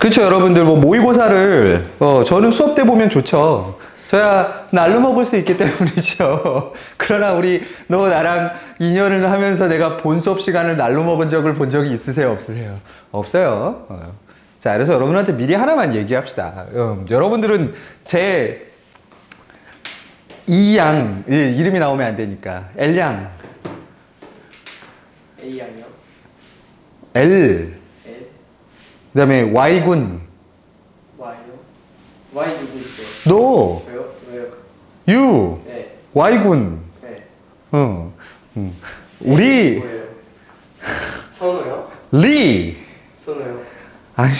그렇죠, 여러분들. 뭐 모의고사를 저는 수업 때 보면 좋죠. 저야 날로 먹을 수 있기 때문이죠. 그러나 너 나랑 2년을 하면서 내가 본 수업 시간을 날로 먹은 적을 본 적이 있으세요, 없으세요? 없어요. 자, 그래서 여러분한테 미리 하나만 얘기합시다. 여러분들은 제 이양 이름이 나오면 안 되니까 L양 A양이요? L L? 그 다음에 Y군 Y요? Y 누구 있어요? 너 저요? 왜요? U 네. Y군 네. 우리 뭐예요? 선우요? 리 선우요? 아니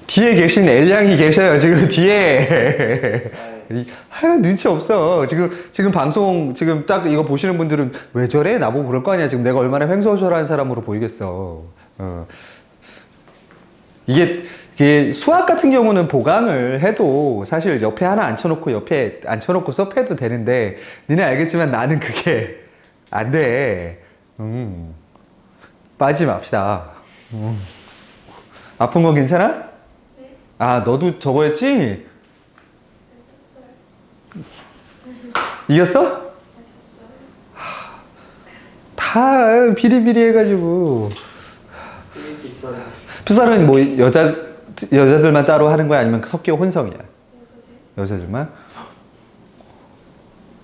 뒤에 계신 L양이 계셔요 지금 뒤에. 하여간 눈치 없어. 지금 방송 지금 딱 이거 보시는 분들은 왜 저래? 나보고 그럴 거 아니야. 지금 내가 얼마나 횡설수설한 사람으로 보이겠어. 이게 수학 같은 경우는 보강을 해도 사실 옆에 하나 앉혀놓고 수업해도 되는데 니네 알겠지만 나는 그게 안 돼. 빠지지 맙시다. 아픈 건 괜찮아? 네. 아, 너도 저거였지? 이겼어? 하셨어요? 다 비리비리해가지고. 이길 수 있었는데. 풋살은 뭐 여자들만 따로 하는 거야? 아니면 섞여 혼성이야? 여자들만?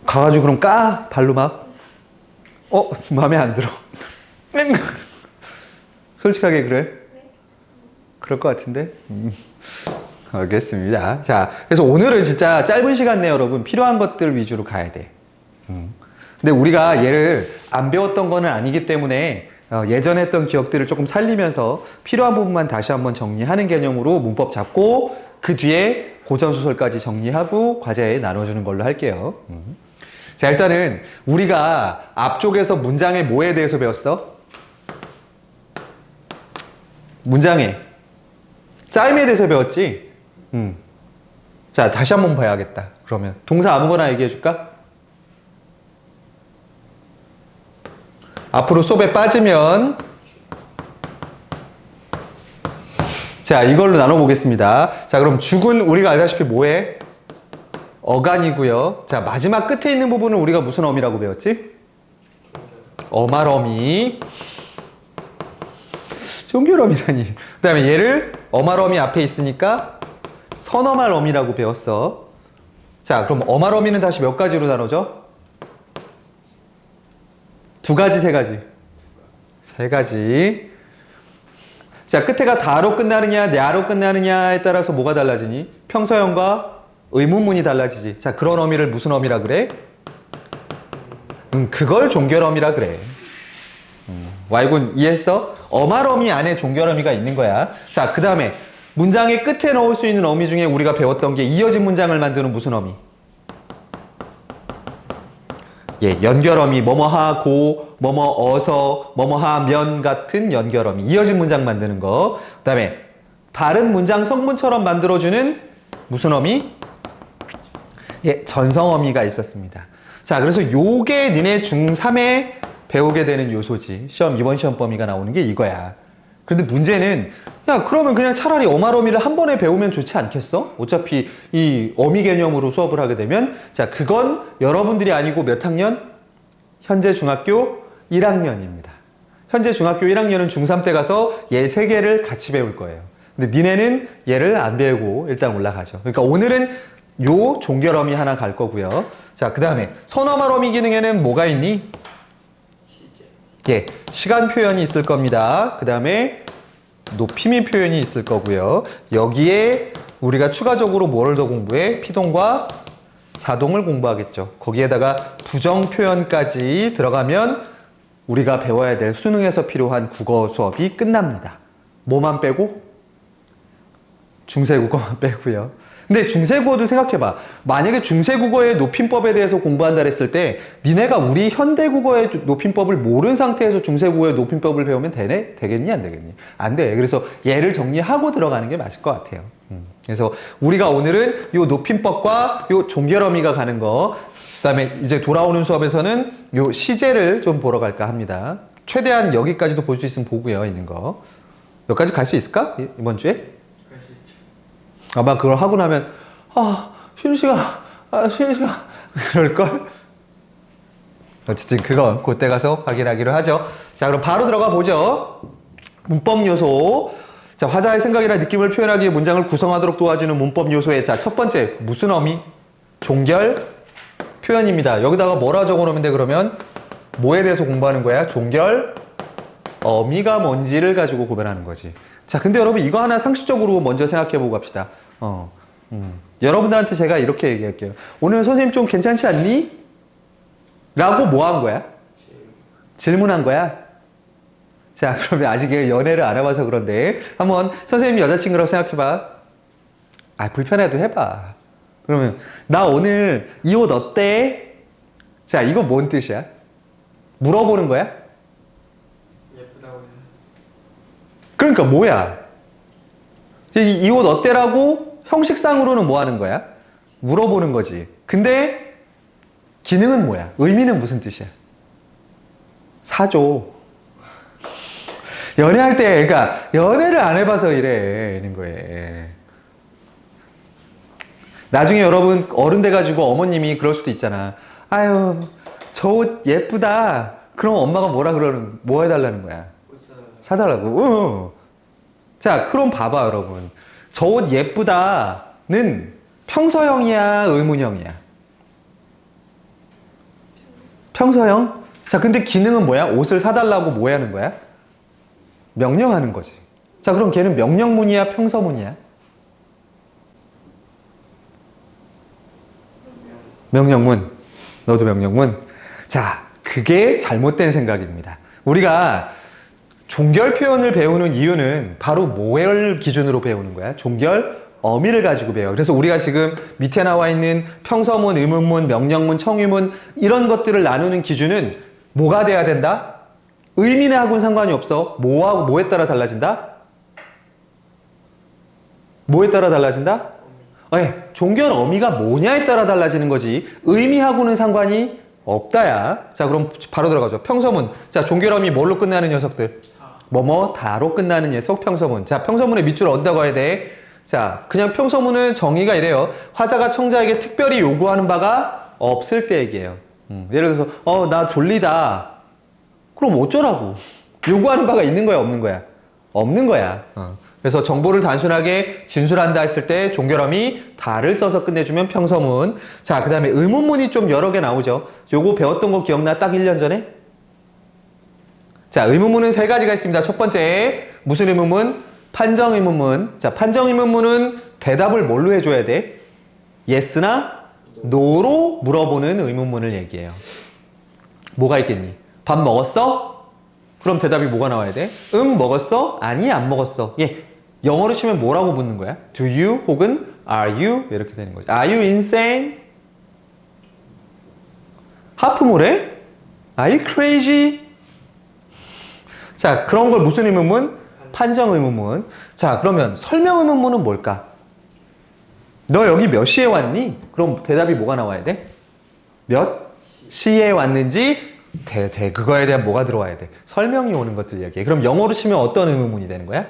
가가지고 그럼 까? 발로 막? 마음에 안 들어. 솔직하게 그래? 네. 그럴 것 같은데? 알겠습니다. 자, 그래서 오늘은 진짜 짧은 시간 내에 여러분 필요한 것들 위주로 가야 돼. 근데 우리가 얘를 안 배웠던 거는 아니기 때문에 예전에 했던 기억들을 조금 살리면서 필요한 부분만 다시 한번 정리하는 개념으로 문법 잡고 그 뒤에 고전소설까지 정리하고 과제에 나눠주는 걸로 할게요. 자, 일단은 우리가 앞쪽에서 문장의 뭐에 대해서 배웠어? 문장의 짜임에 대해서 배웠지? 자, 다시 한번 봐야겠다. 그러면 동사 아무거나 얘기해 줄까? 앞으로 수업에 빠지면 자, 이걸로 나눠보겠습니다. 자, 그럼 죽은 우리가 알다시피 뭐해? 어간이고요. 자, 마지막 끝에 있는 부분은 우리가 무슨 어미라고 배웠지? 어말어미. 종결어미라니. 그 다음에 얘를 어말어미 앞에 있으니까 선어말어미라고 배웠어. 자, 그럼 어말어미는 다시 몇 가지로 나눠져? 2가지, 3가지? 3가지. 자, 끝에가 다로 끝나느냐, 냐로 끝나느냐에 따라서 뭐가 달라지니? 평서형과 의문문이 달라지지. 자, 그런 어미를 무슨 어미라 그래? 그걸 종결어미라 그래. Y군 이해했어? 어말어미 안에 종결어미가 있는 거야. 자, 그 다음에 문장의 끝에 넣을 수 있는 어미 중에 우리가 배웠던 게 이어진 문장을 만드는 무슨 어미? 예, 연결어미, 뭐뭐하고, 뭐뭐어서, 뭐뭐하면 같은 연결어미. 이어진 문장 만드는 거. 그 다음에 다른 문장 성문처럼 만들어주는 무슨 어미? 예, 전성어미가 있었습니다. 자, 그래서 요게 니네 중3에 배우게 되는 요소지. 이번 시험 범위가 나오는 게 이거야. 근데 문제는 야, 그러면 그냥 차라리 어말어미를 한 번에 배우면 좋지 않겠어? 어차피 이 어미 개념으로 수업을 하게 되면 자, 그건 여러분들이 아니고 몇 학년? 현재 중학교 1학년입니다. 현재 중학교 1학년은 중3 때 가서 얘 3개를 같이 배울 거예요. 근데 니네는 얘를 안 배우고 일단 올라가죠. 그러니까 오늘은 요 종결어미 하나 갈 거고요. 자, 그 다음에 선어말어미 기능에는 뭐가 있니? 예, 시간 표현이 있을 겁니다. 그 다음에 높이미 표현이 있을 거고요. 여기에 우리가 추가적으로 뭐를 더 공부해? 피동과 사동을 공부하겠죠. 거기에다가 부정 표현까지 들어가면 우리가 배워야 될 수능에서 필요한 국어 수업이 끝납니다. 뭐만 빼고? 중세국어만 빼고요. 근데 중세국어도 생각해봐. 만약에 중세국어의 높임법에 대해서 공부한다 했을 때 니네가 우리 현대국어의 높임법을 모르는 상태에서 중세국어의 높임법을 배우면 되겠니? 안 되겠니? 안 돼. 그래서 얘를 정리하고 들어가는 게 맞을 것 같아요. 그래서 우리가 오늘은 요 높임법과 요 종결어미가 가는 거, 그 다음에 이제 돌아오는 수업에서는 요 시제를 좀 보러 갈까 합니다. 최대한 여기까지도 볼 수 있으면 보고요, 있는 거. 여기까지 갈 수 있을까? 이번 주에? 아마 그걸 하고 나면 쉬는 시간 그럴걸? 어쨌든 그건 그때 가서 확인하기로 하죠. 자, 그럼 바로 들어가 보죠. 문법 요소. 자, 화자의 생각이나 느낌을 표현하기 위해 문장을 구성하도록 도와주는 문법 요소의 자, 첫 번째 무슨 어미? 종결 표현입니다. 여기다가 뭐라 적어놓으면 돼? 그러면 뭐에 대해서 공부하는 거야? 종결 어미가 뭔지를 가지고 구별하는 거지. 자, 근데 여러분 이거 하나 상식적으로 먼저 생각해보고 갑시다. 여러분들한테 제가 이렇게 얘기할게요. 오늘 선생님 좀 괜찮지 않니? 라고 뭐 한 거야? 질문한 거야? 자, 그러면 아직 연애를 안 해봐서 그런데 한번 선생님 여자친구라고 생각해봐. 불편해도 해봐. 그러면 나 오늘 이 옷 어때? 자, 이거 뭔 뜻이야? 물어보는 거야? 예쁘다고 해요. 그러니까 뭐야? 이 옷 어때라고 형식상으로는 뭐 하는 거야? 물어보는 거지. 근데 기능은 뭐야? 의미는 무슨 뜻이야? 사줘. 연애할 때, 그러니까 연애를 안 해봐서 이러는 거예요. 나중에 여러분 어른 돼가지고 어머님이 그럴 수도 있잖아. 아유, 저 옷 예쁘다. 그럼 엄마가 뭐 해달라는 거야? 사달라고. 자, 그럼 봐봐, 여러분. 저 옷 예쁘다는 평서형이야, 의문형이야? 평서형? 자, 근데 기능은 뭐야? 옷을 사달라고 뭐 하는 거야? 명령하는 거지. 자, 그럼 걔는 명령문이야, 평서문이야? 명령문. 너도 명령문. 자, 그게 잘못된 생각입니다. 우리가 종결 표현을 배우는 이유는 바로 뭐를 기준으로 배우는 거야? 종결 어미를 가지고 배워. 그래서 우리가 지금 밑에 나와 있는 평서문, 의문문, 명령문, 청유문 이런 것들을 나누는 기준은 뭐가 돼야 된다? 의미하고는 상관이 없어. 뭐하고 뭐에 따라 달라진다? 뭐에 따라 달라진다? 종결 어미가 뭐냐에 따라 달라지는 거지. 의미하고는 상관이 없다야. 자, 그럼 바로 들어가죠. 평서문. 자, 종결 어미 뭘로 끝나는 녀석들? 뭐뭐 다로 끝나는 녀석 평서문. 자, 평서문의 밑줄 어디다가 해야 돼? 자, 그냥 평서문은 정의가 이래요. 화자가 청자에게 특별히 요구하는 바가 없을 때 얘기예요. 예를 들어서 나 졸리다. 그럼 어쩌라고? 요구하는 바가 있는 거야, 없는 거야? 없는 거야. 그래서 정보를 단순하게 진술한다 했을 때 종결어미 다를 써서 끝내주면 평서문. 자, 그 다음에 의문문이 좀 여러 개 나오죠. 요거 배웠던 거 기억나? 딱 1년 전에? 자, 의문문은 3가지가 있습니다. 첫 번째, 무슨 의문문? 판정 의문문. 자, 판정 의문문은 대답을 뭘로 해줘야 돼? yes나 no로 물어보는 의문문을 얘기해요. 뭐가 있겠니? 밥 먹었어? 그럼 대답이 뭐가 나와야 돼? 응, 먹었어? 아니, 안 먹었어. 영어로 치면 뭐라고 묻는 거야? Do you 혹은 are you? 이렇게 되는 거죠. Are you insane? 하프모래? Are you crazy? 자, 그런 걸 무슨 의문문? 판정 의문문. 자, 그러면 설명 의문문은 뭘까? 너 여기 몇 시에 왔니? 그럼 대답이 뭐가 나와야 돼? 몇 시에 왔는지 그거에 대한 뭐가 들어와야 돼? 설명이 오는 것들 얘기해. 그럼 영어로 치면 어떤 의문문이 되는 거야?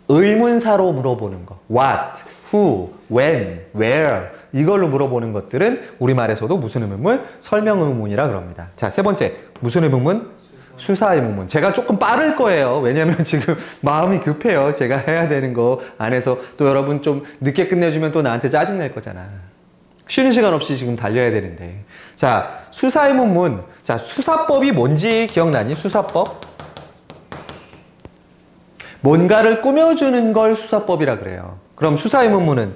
의문사로 물어보는 거. What, who, when, where 이걸로 물어보는 것들은 우리말에서도 무슨 의문문? 설명 의문문이라 그럽니다. 자, 3번째. 무슨 의문문? 수사 의문문. 제가 조금 빠를 거예요. 왜냐면 지금 마음이 급해요. 제가 해야 되는 거 안에서 또 여러분 좀 늦게 끝내주면 또 나한테 짜증낼 거잖아. 쉬는 시간 없이 지금 달려야 되는데. 자, 수사 의문문. 자, 수사법이 뭔지 기억나니? 수사법? 뭔가를 꾸며주는 걸 수사법이라 그래요. 그럼 수사 의문문은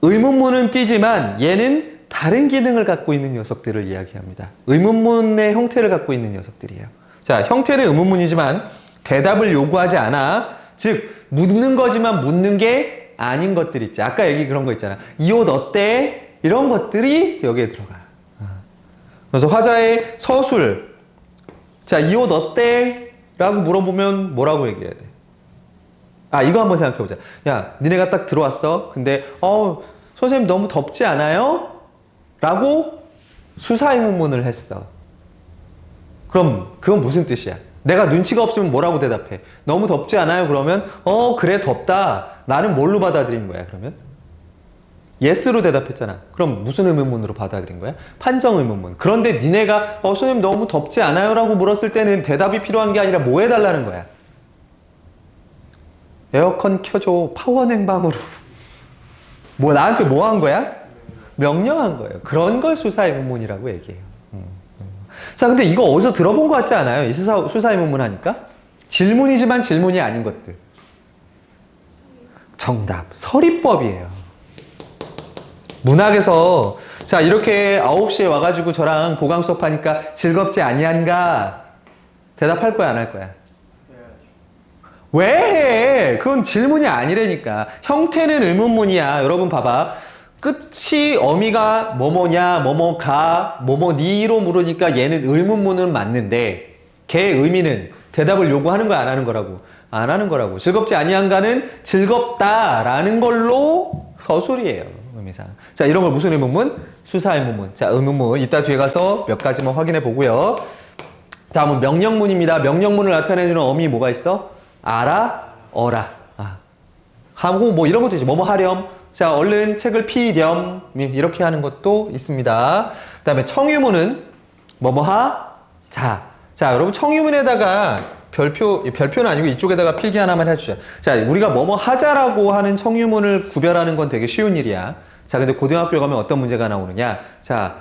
의문문은 띄지만 얘는 다른 기능을 갖고 있는 녀석들을 이야기합니다. 의문문의 형태를 갖고 있는 녀석들이에요. 자, 형태는 의문문이지만 대답을 요구하지 않아. 즉, 묻는 거지만 묻는 게 아닌 것들 있지. 아까 얘기 그런 거 있잖아. 이 옷 어때? 이런 것들이 여기에 들어가. 그래서 화자의 서술. 자, 이 옷 어때? 라고 물어보면 뭐라고 얘기해야 돼? 이거 한번 생각해보자. 야, 니네가 딱 들어왔어. 근데 선생님 너무 덥지 않아요? 라고 수사 의문문을 했어. 그럼 그건 무슨 뜻이야? 내가 눈치가 없으면 뭐라고 대답해? 너무 덥지 않아요? 그러면 그래 덥다. 나는 뭘로 받아들인 거야, 그러면? yes로 대답했잖아. 그럼 무슨 의문문으로 받아들인 거야? 판정 의문문. 그런데 니네가 선생님 너무 덥지 않아요? 라고 물었을 때는 대답이 필요한 게 아니라 뭐 해달라는 거야? 에어컨 켜줘. 파워 냉방으로. 뭐 나한테 뭐 한 거야? 명령한 거예요. 그런 걸 수사 의문문이라고 얘기해요. 자, 근데 이거 어디서 들어본 것 같지 않아요? 이 수사 의문문 하니까? 질문이지만 질문이 아닌 것들. 정답. 서리법이에요. 문학에서 자 이렇게 9시에 와가지고 저랑 보강 수업하니까 즐겁지 아니한가? 대답할 거야 안 할 거야? 해야죠. 왜 해? 그건 질문이 아니라니까. 형태는 의문문이야. 여러분 봐봐. 끝이 어미가 뭐뭐냐, 뭐뭐가, 뭐뭐니로 물으니까 얘는 의문문은 맞는데 걔의 의미는 대답을 요구하는 거야 안 하는 거라고? 안 하는 거라고. 즐겁지 아니한가는 즐겁다라는 걸로 서술이에요. 의미상. 자, 이런 걸 무슨 의문문? 수사 의문문. 자, 의문문 이따 뒤에 가서 몇 가지만 확인해 보고요. 다음은 명령문입니다. 명령문을 나타내주는 어미 뭐가 있어? 알아, 어라. 하고 뭐 이런 것도 있지. 뭐뭐 하렴. 자, 얼른 책을 피렴. 이렇게 하는 것도 있습니다. 그 다음에 청유문은 뭐뭐 자. 자, 여러분 청유문에다가 별표는 아니고 이쪽에다가 필기 하나만 해주자. 자, 우리가 뭐뭐 하자라고 하는 청유문을 구별하는 건 되게 쉬운 일이야. 자, 근데 고등학교 가면 어떤 문제가 나오느냐. 자,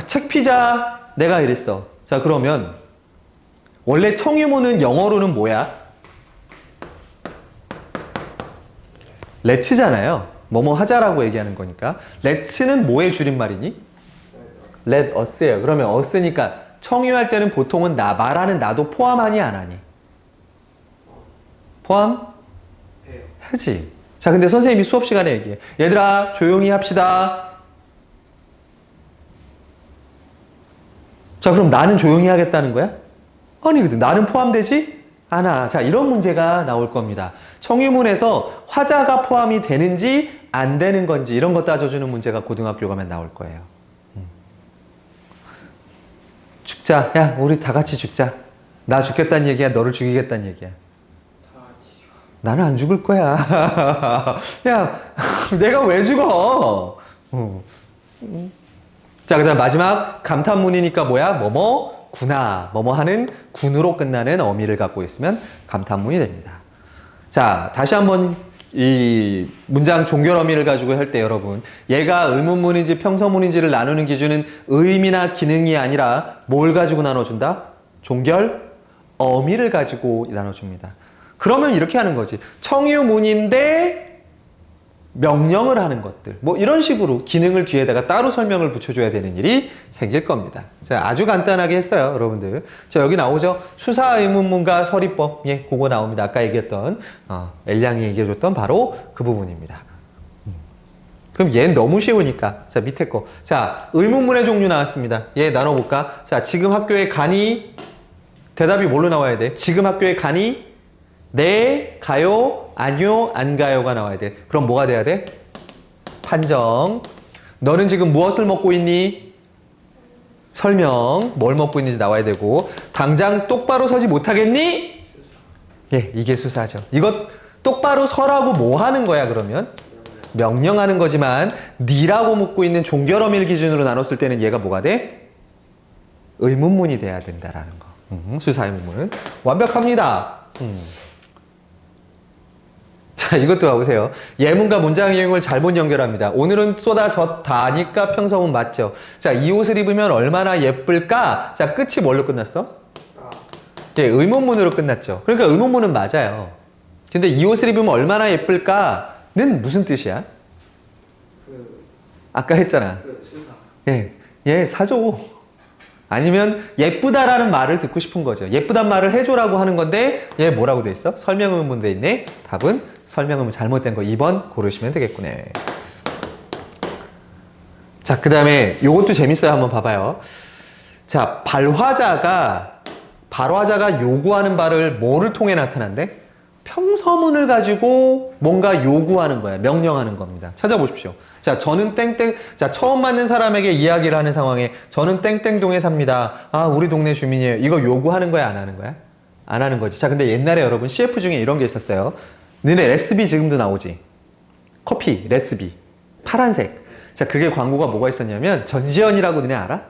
책 피자. 내가 이랬어. 자, 그러면 원래 청유문은 영어로는 뭐야? let's잖아요. 뭐뭐 하자라고 얘기하는 거니까. let's는 뭐의 줄임말이니? let us예요. 그러면 us니까 청유할 때는 보통은 말하는 나도 포함하니 안 하니? 포함? 해요. 하지. 자, 근데 선생님이 수업 시간에 얘기해. 얘들아, 조용히 합시다. 자, 그럼 나는 조용히 하겠다는 거야? 아니, 근데 나는 포함되지 않아. 자, 이런 문제가 나올 겁니다. 청유문에서 화자가 포함이 되는지 안 되는 건지 이런 거 따져주는 문제가 고등학교 가면 나올 거예요. 죽자. 야, 우리 다 같이 죽자. 나 죽겠다는 얘기야? 너를 죽이겠다는 얘기야? 다 같이. 나는 안 죽을 거야. 야, 내가 왜 죽어? 자, 그 다음 마지막 감탄문이니까 뭐야? 뭐뭐 구나. 뭐뭐 하는 군으로 끝나는 어미를 갖고 있으면 감탄문이 됩니다. 자, 다시 한번 이 문장 종결 어미를 가지고 할 때 여러분, 얘가 의문문인지 평서문인지를 나누는 기준은 의미나 기능이 아니라 뭘 가지고 나눠준다? 종결 어미를 가지고 나눠줍니다. 그러면 이렇게 하는 거지. 청유문인데 명령을 하는 것들. 뭐 이런 식으로 기능을 뒤에다가 따로 설명을 붙여줘야 되는 일이 생길 겁니다. 자, 아주 간단하게 했어요, 여러분들. 자, 여기 나오죠. 수사 의문문과 서리법. 예, 그거 나옵니다. 아까 얘기했던, 엘량이 얘기해줬던 바로 그 부분입니다. 그럼 얘는 너무 쉬우니까. 자, 밑에 거. 자, 의문문의 종류 나왔습니다. 얘 나눠볼까? 자, 지금 학교에 가니? 대답이 뭘로 나와야 돼? 지금 학교에 가니? 네, 가요, 아니요, 안 가요가 나와야 돼. 그럼 뭐가 돼야 돼? 판정. 너는 지금 무엇을 먹고 있니? 설명. 뭘 먹고 있는지 나와야 되고. 당장 똑바로 서지 못하겠니? 예, 이게 수사죠. 이것 똑바로 서라고 뭐 하는 거야, 그러면? 명령하는 거지만 니라고 묻고 있는 종결어밀 기준으로 나눴을 때는 얘가 뭐가 돼? 의문문이 돼야 된다라는 거. 수사 의문문은 완벽합니다. 자, 이것도 봐보세요. 예문과 문장 이용을 잘못 연결합니다. 오늘은 쏟아졌다니까 평서문 맞죠? 자, 이 옷을 입으면 얼마나 예쁠까? 자, 끝이 뭘로 끝났어? 예, 의문문으로 끝났죠. 그러니까 의문문은 맞아요. 근데 이 옷을 입으면 얼마나 예쁠까는 무슨 뜻이야? 아까 했잖아. 수사. 예, 사줘. 아니면 예쁘다라는 말을 듣고 싶은 거죠. 예쁘단 말을 해줘라고 하는 건데 얘 뭐라고 돼 있어? 설명 의문문 돼 있네. 답은 설명 의문 잘못된 거 2번 고르시면 되겠구네. 자, 그 다음에 요것도 재밌어요. 한번 봐봐요. 자, 발화자가 요구하는 바를 뭐를 통해 나타난대? 평서문을 가지고 뭔가 요구하는 거야. 명령하는 겁니다. 찾아보십시오. 자, 저는 땡땡, 자, 처음 만난 사람에게 이야기를 하는 상황에 저는 땡땡동에 삽니다. 아, 우리 동네 주민이에요. 이거 요구하는 거야, 안 하는 거야? 안 하는 거지. 자, 근데 옛날에 여러분 CF 중에 이런 게 있었어요. 너네 레스비 지금도 나오지? 커피, 레스비. 파란색. 자, 그게 광고가 뭐가 있었냐면, 전지현이라고 너네 알아?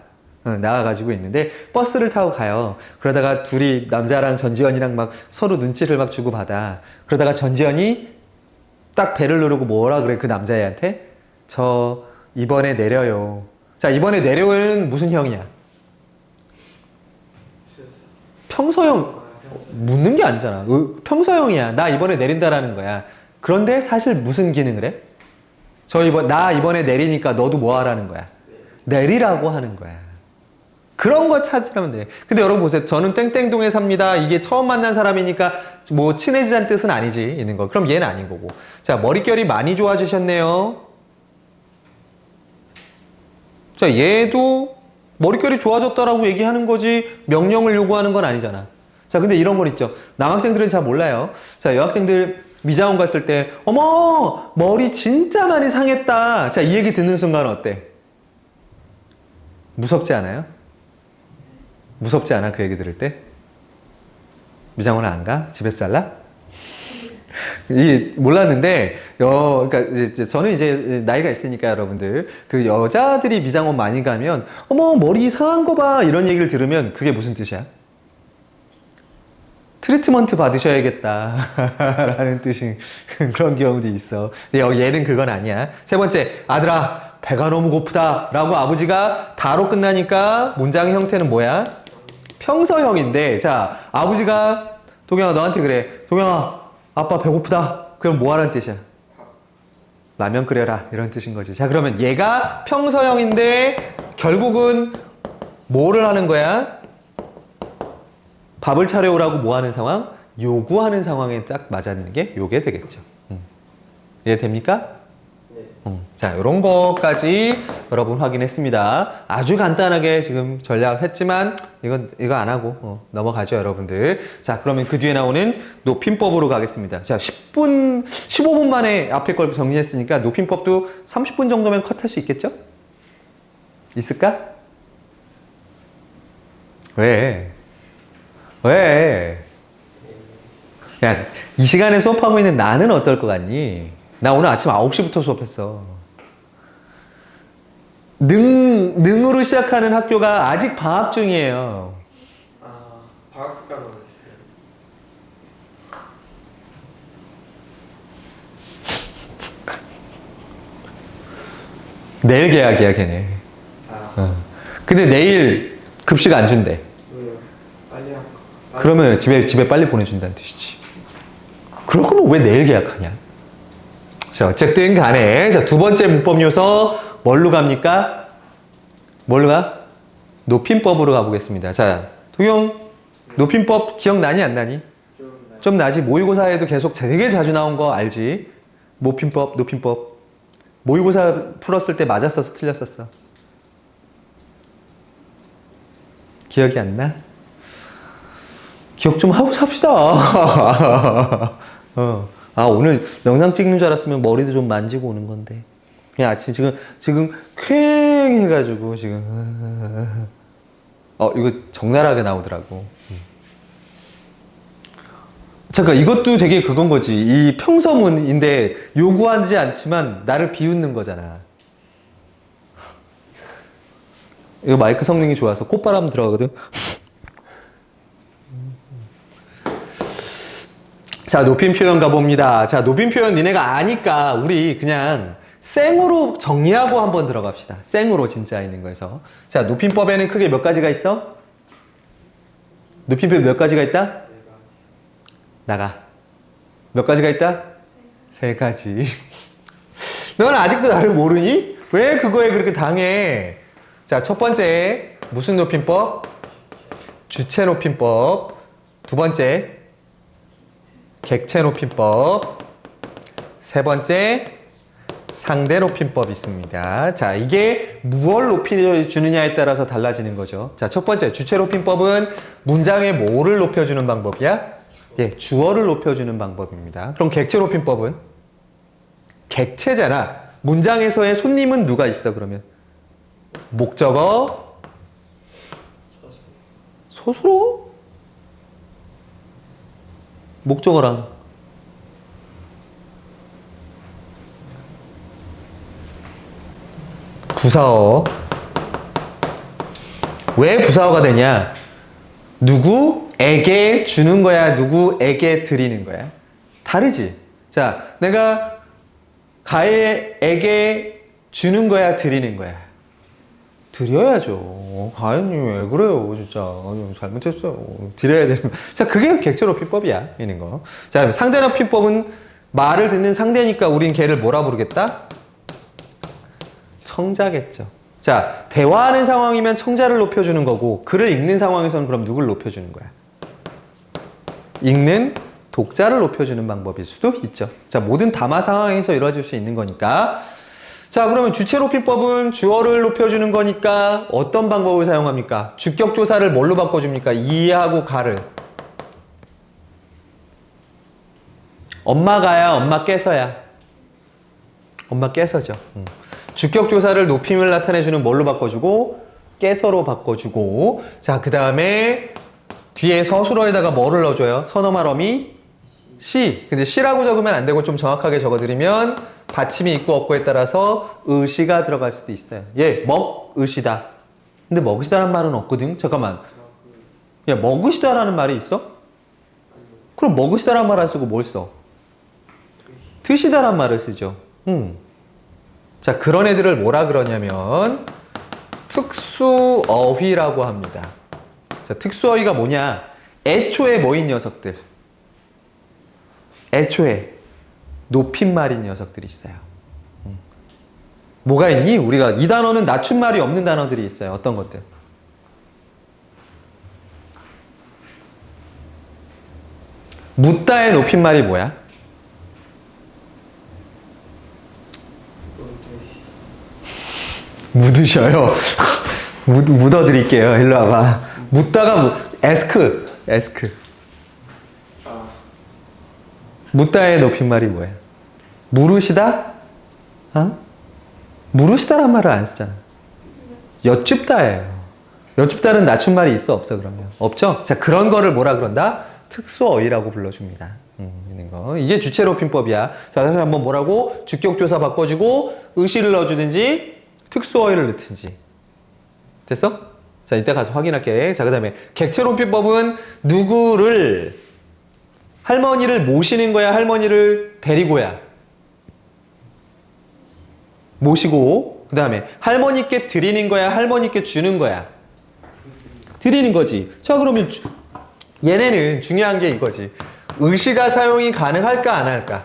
나와가지고 있는데, 버스를 타고 가요. 그러다가 둘이, 남자랑 전지현이랑 막 서로 눈치를 막 주고받아. 그러다가 전지현이 딱 배를 누르고 뭐라 그래, 그 남자애한테? 저, 이번에 내려요. 자, 이번에 내려요는 무슨 형이야? 평서형. 묻는 게 아니잖아. 평서형이야. 나 이번에 내린다라는 거야. 그런데 사실 무슨 기능을 해? 나 이번에 내리니까 너도 뭐 하라는 거야? 내리라고 하는 거야. 그런 거 찾으면 돼. 근데 여러분 보세요. 저는 땡땡동에 삽니다. 이게 처음 만난 사람이니까 뭐 친해지자는 뜻은 아니지. 있는 거. 그럼 얘는 아닌 거고. 자, 머릿결이 많이 좋아지셨네요. 자, 얘도 머릿결이 좋아졌다라고 얘기하는 거지 명령을 요구하는 건 아니잖아. 자, 근데 이런 건 있죠. 남학생들은 잘 몰라요. 자, 여학생들 미장원 갔을 때 어머 머리 진짜 많이 상했다. 자, 이 얘기 듣는 순간 어때? 무섭지 않아요? 무섭지 않아? 그 얘기 들을 때? 미장원은 안 가? 집에서 잘라? 이 몰랐는데 그러니까 이제 저는 이제 나이가 있으니까 여러분들 그 여자들이 미장원 많이 가면 어머 머리 상한 거 봐 이런 얘기를 들으면 그게 무슨 뜻이야? 트리트먼트 받으셔야겠다 라는 뜻인 그런 경우도 있어. 근데 얘는 그건 아니야. 세 번째, 아들아 배가 너무 고프다 라고 아버지가 다로 끝나니까 문장의 형태는 뭐야? 평서형인데, 자, 아버지가 동영아 너한테 그래. 동영아 아빠 배고프다. 그럼 뭐 하라는 뜻이야? 라면 끓여라 이런 뜻인 거지. 자, 그러면 얘가 평서형인데 결국은 뭐를 하는 거야? 밥을 차려오라고 뭐 하는 상황? 요구하는 상황에 딱 맞았는 게 요게 되겠죠. 이해됩니까? 네. 자, 이런 것까지 여러분 확인했습니다. 아주 간단하게 지금 전략했지만 이거 안 하고 넘어가죠, 여러분들. 자, 그러면 그 뒤에 나오는 높임법으로 가겠습니다. 자, 15분 만에 앞에 걸 정리했으니까 높임법도 30분 정도면 컷할 수 있겠죠? 있을까? 왜? 야, 이 시간에 수업하고 있는 나는 어떨 것 같니? 나 오늘 아침 9시부터 수업했어. 능으로 시작하는 학교가 아직 방학 중이에요. 아, 방학특강 있어요. 내일 계약이야, 걔네. 근데 내일 급식 안 준대. 왜요? 빨리 할까? 그러면 집에 빨리 보내준다는 뜻이지. 그러면 왜 내일 계약하냐? 자, 어쨌든 간에, 자, 두 번째 문법 요소, 뭘로 갑니까? 뭘로 가? 높임법으로 가보겠습니다. 자, 도경, 높임법 기억나니, 안 나니? 좀 나지? 모의고사에도 계속 되게 자주 나온 거 알지? 높임법. 모의고사 풀었을 때 맞았었어, 틀렸었어? 기억이 안 나? 기억 좀 하고 삽시다. 오늘 영상 찍는 줄 알았으면 머리도 좀 만지고 오는 건데. 그냥 아침 지금 쾌행 해가지고 지금. 이거 적나라하게 나오더라고. 잠깐, 이것도 되게 그건 거지. 이 평서문인데 요구하지 않지만 나를 비웃는 거잖아. 이거 마이크 성능이 좋아서 콧바람 들어가거든. 자, 높임 표현 가봅니다. 자, 높임 표현 니네가 아니까 우리 그냥 생으로 정리하고 한번 들어갑시다. 생으로 진짜 있는 거에서. 자, 높임법에는 크게 몇 가지가 있어? 높임법 몇 가지가 있다? 나가. 몇 가지가 있다? 세 가지. 넌 아직도 나를 모르니? 왜 그거에 그렇게 당해? 자, 첫 번째 무슨 높임법? 주체 높임법. 두 번째 객체 높임법. 세 번째 상대 높임법이 있습니다. 자, 이게 무엇을 높여주느냐에 따라서 달라지는 거죠. 자, 첫 번째 주체 높임법은 문장에 뭐를 높여주는 방법이야? 예, 주어를 높여주는 방법입니다. 그럼 객체 높임법은? 객체잖아. 문장에서의 손님은 누가 있어, 그러면? 목적어, 소수로? 목적어랑 부사어. 왜 부사어가 되냐? 누구에게 주는 거야? 누구에게 드리는 거야? 다르지? 자, 내가 가혜에게 주는 거야? 드리는 거야? 드려야죠. 가혜님 왜 그래요? 진짜. 잘못했어요. 드려야 되는 거. 자, 그게 객체로피법이야. 이런 거. 자, 상대로피법은 말을 듣는 상대니까 우린 걔를 뭐라 부르겠다? 청자겠죠. 자, 대화하는 상황이면 청자를 높여주는 거고, 글을 읽는 상황에서는 그럼 누굴 높여주는 거야? 읽는 독자를 높여주는 방법일 수도 있죠. 자, 모든 담화 상황에서 이루어질 수 있는 거니까. 자, 그러면 주체 높이법은 주어를 높여주는 거니까 어떤 방법을 사용합니까? 주격조사를 뭘로 바꿔줍니까? 이하고 가를. 엄마가야, 엄마께서야. 엄마께서죠. 주격조사를 높임을 나타내주는 뭘로 바꿔주고 깨서로 바꿔주고. 자, 그 다음에 뒤에 서술어에다가 뭐를 넣어줘요? 선어말 어미 시. 근데 시라고 적으면 안 되고 좀 정확하게 적어드리면 받침이 있고 없고에 따라서 의시가 들어갈 수도 있어요. 예, 먹으시다. 근데 먹으시다라는 말은 없거든. 잠깐만. 야, 먹으시다라는 말이 있어? 그럼 먹으시다라는 말 안 쓰고 뭘 써? 드시다라는 말을 쓰죠. 자, 그런 애들을 뭐라 그러냐면 특수어휘라고 합니다. 자, 특수어휘가 뭐냐? 애초에 뭐인 녀석들. 애초에 높임말인 녀석들이 있어요. 뭐가 있니? 우리가 이 단어는 낮춤말이 없는 단어들이 있어요. 어떤 것들? 묻다의 높임말이 뭐야? 묻으셔요. 묻어드릴게요. 일로 와봐. 묻다가 에스크. 묻다의 높임말이 뭐야? 물으시다? 어? 물으시다란 말을 안 쓰잖아. 여쭙다예요. 여쭙다는 낮춤말이 있어? 없어? 그러면? 없죠? 자, 그런 거를 뭐라 그런다? 특수어휘라고 불러줍니다. 있는 거. 이게 주체 높임법이야. 자, 다시 한번 뭐라고? 주격조사 바꿔주고 의시를 넣어주든지 특수어휘를 넣든지. 됐어? 자, 이때 가서 확인할게. 자, 그 다음에 객체 높임법은 누구를 할머니를 모시는 거야? 할머니를 데리고야? 모시고. 그 다음에 할머니께 드리는 거야? 할머니께 주는 거야? 드리는 거지. 자, 그러면 얘네는 중요한 게 이거지. 의시가 사용이 가능할까 안 할까?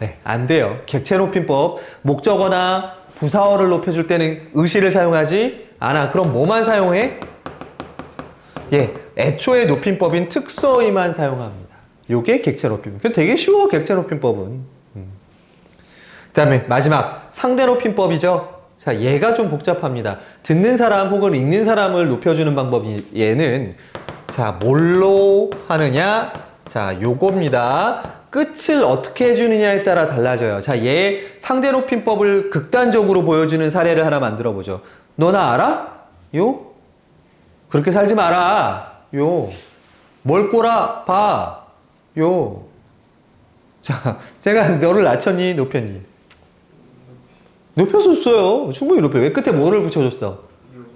네, 안 돼요. 객체 높임법. 목적어나 부사어를 높여줄 때는 의시를 사용하지 않아. 그럼 뭐만 사용해? 예, 애초에 높임법인 특수어휘만 사용합니다. 요게 객체 높임법. 되게 쉬워, 객체 높임법은. 그 다음에 마지막 상대 높임법이죠. 자, 얘가 좀 복잡합니다. 듣는 사람 혹은 읽는 사람을 높여주는 방법이 얘는 자, 뭘로 하느냐? 자, 요겁니다. 끝을 어떻게 해주느냐에 따라 달라져요. 자, 얘 상대 높임법을 극단적으로 보여주는 사례를 하나 만들어 보죠. 너 나 알아? 요? 그렇게 살지 마라. 요. 뭘 꼬라? 봐. 요. 자, 제가 너를 낮췄니? 높였니? 높였었어요. 충분히 높여. 왜 끝에 뭐를 붙여줬어?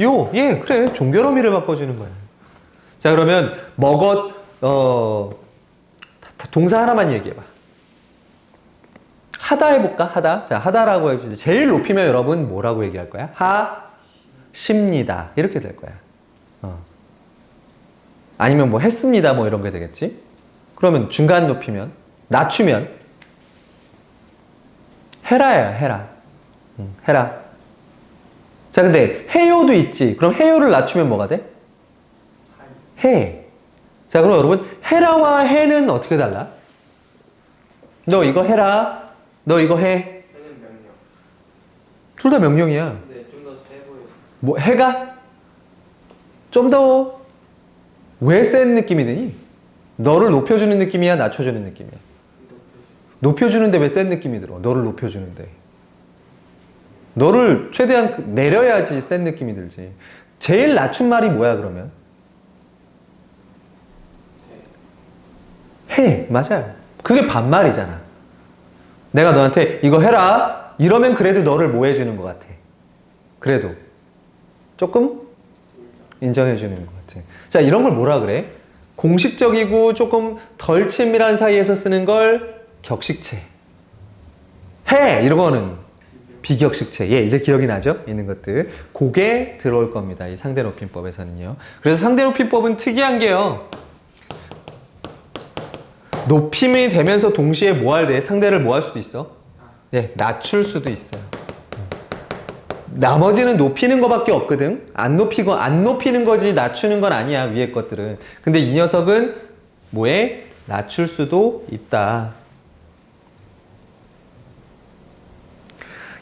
요. 예, 그래. 종결어미를 바꿔주는 거야. 자, 그러면 동사 하나만 얘기해봐. 하다 해볼까? 하다. 자, 하다라고 해보시죠. 제일 높이면 여러분 뭐라고 얘기할 거야? 하십니다. 이렇게 될 거야. 아니면 뭐 했습니다. 뭐 이런 게 되겠지? 그러면 중간 높이면, 낮추면 해라야, 해라. 해라. 자, 근데 해요도 있지. 그럼 해요를 낮추면 뭐가 돼? 해. 자, 그럼 여러분 해라와 해는 어떻게 달라? 너 이거 해라. 너 이거 해. 해는 명령. 둘 다 명령이야. 근데 좀 더 세 보여. 뭐 해가 좀 더 왜 센 느낌이 드니? 너를 높여주는 느낌이야, 낮춰주는 느낌이야? 높여주는데 왜 센 느낌이 들어? 너를 높여주는데. 너를 최대한 내려야지 센 느낌이 들지. 제일 낮춘 말이 뭐야, 그러면? 해. 맞아요. 그게 반말이잖아. 내가 너한테 이거 해라. 이러면 그래도 너를 뭐 해주는 것 같아? 그래도 조금 인정해 주는 것 같아. 자, 이런 걸 뭐라 그래? 공식적이고 조금 덜 친밀한 사이에서 쓰는 걸 격식체. 해! 이런 거는 비격식체. 예, 이제 기억이 나죠? 있는 것들. 그게 들어올 겁니다. 이 상대높임법에서는요. 그래서 상대높임법은 특이한 게요. 높임이 되면서 동시에 뭐 할 때? 상대를 뭐 할 수도 있어? 예, 낮출 수도 있어요. 나머지는 높이는 거밖에 없거든. 안 높이는 거지 낮추는 건 아니야, 위에 것들은. 근데 이 녀석은 뭐해? 낮출 수도 있다.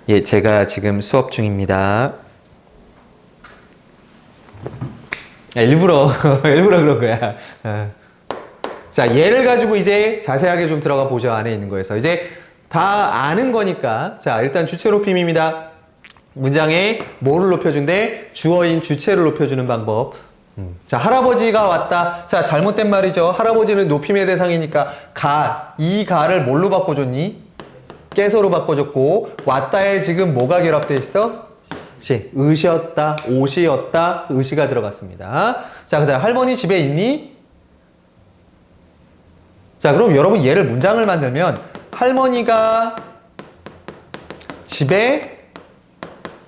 예, 제가 지금 수업 중입니다. 일부러 그런 거야. 자, 얘를 가지고 이제 자세하게 좀 들어가 보죠. 안에 있는 거에서. 이제 다 아는 거니까. 자, 일단 주체 높임입니다. 문장에 뭐를 높여준대? 주어인 주체를 높여주는 방법. 자, 할아버지가 왔다. 자, 잘못된 말이죠. 할아버지는 높임의 대상이니까 이 가를 뭘로 바꿔줬니? 깨소로 바꿔줬고, 왔다에 지금 뭐가 결합되어 있어? 의시였다, 옷이었다, 의시가 들어갔습니다. 자, 그 다음 할머니 집에 있니? 자, 그럼 여러분 얘를 문장을 만들면 할머니가 집에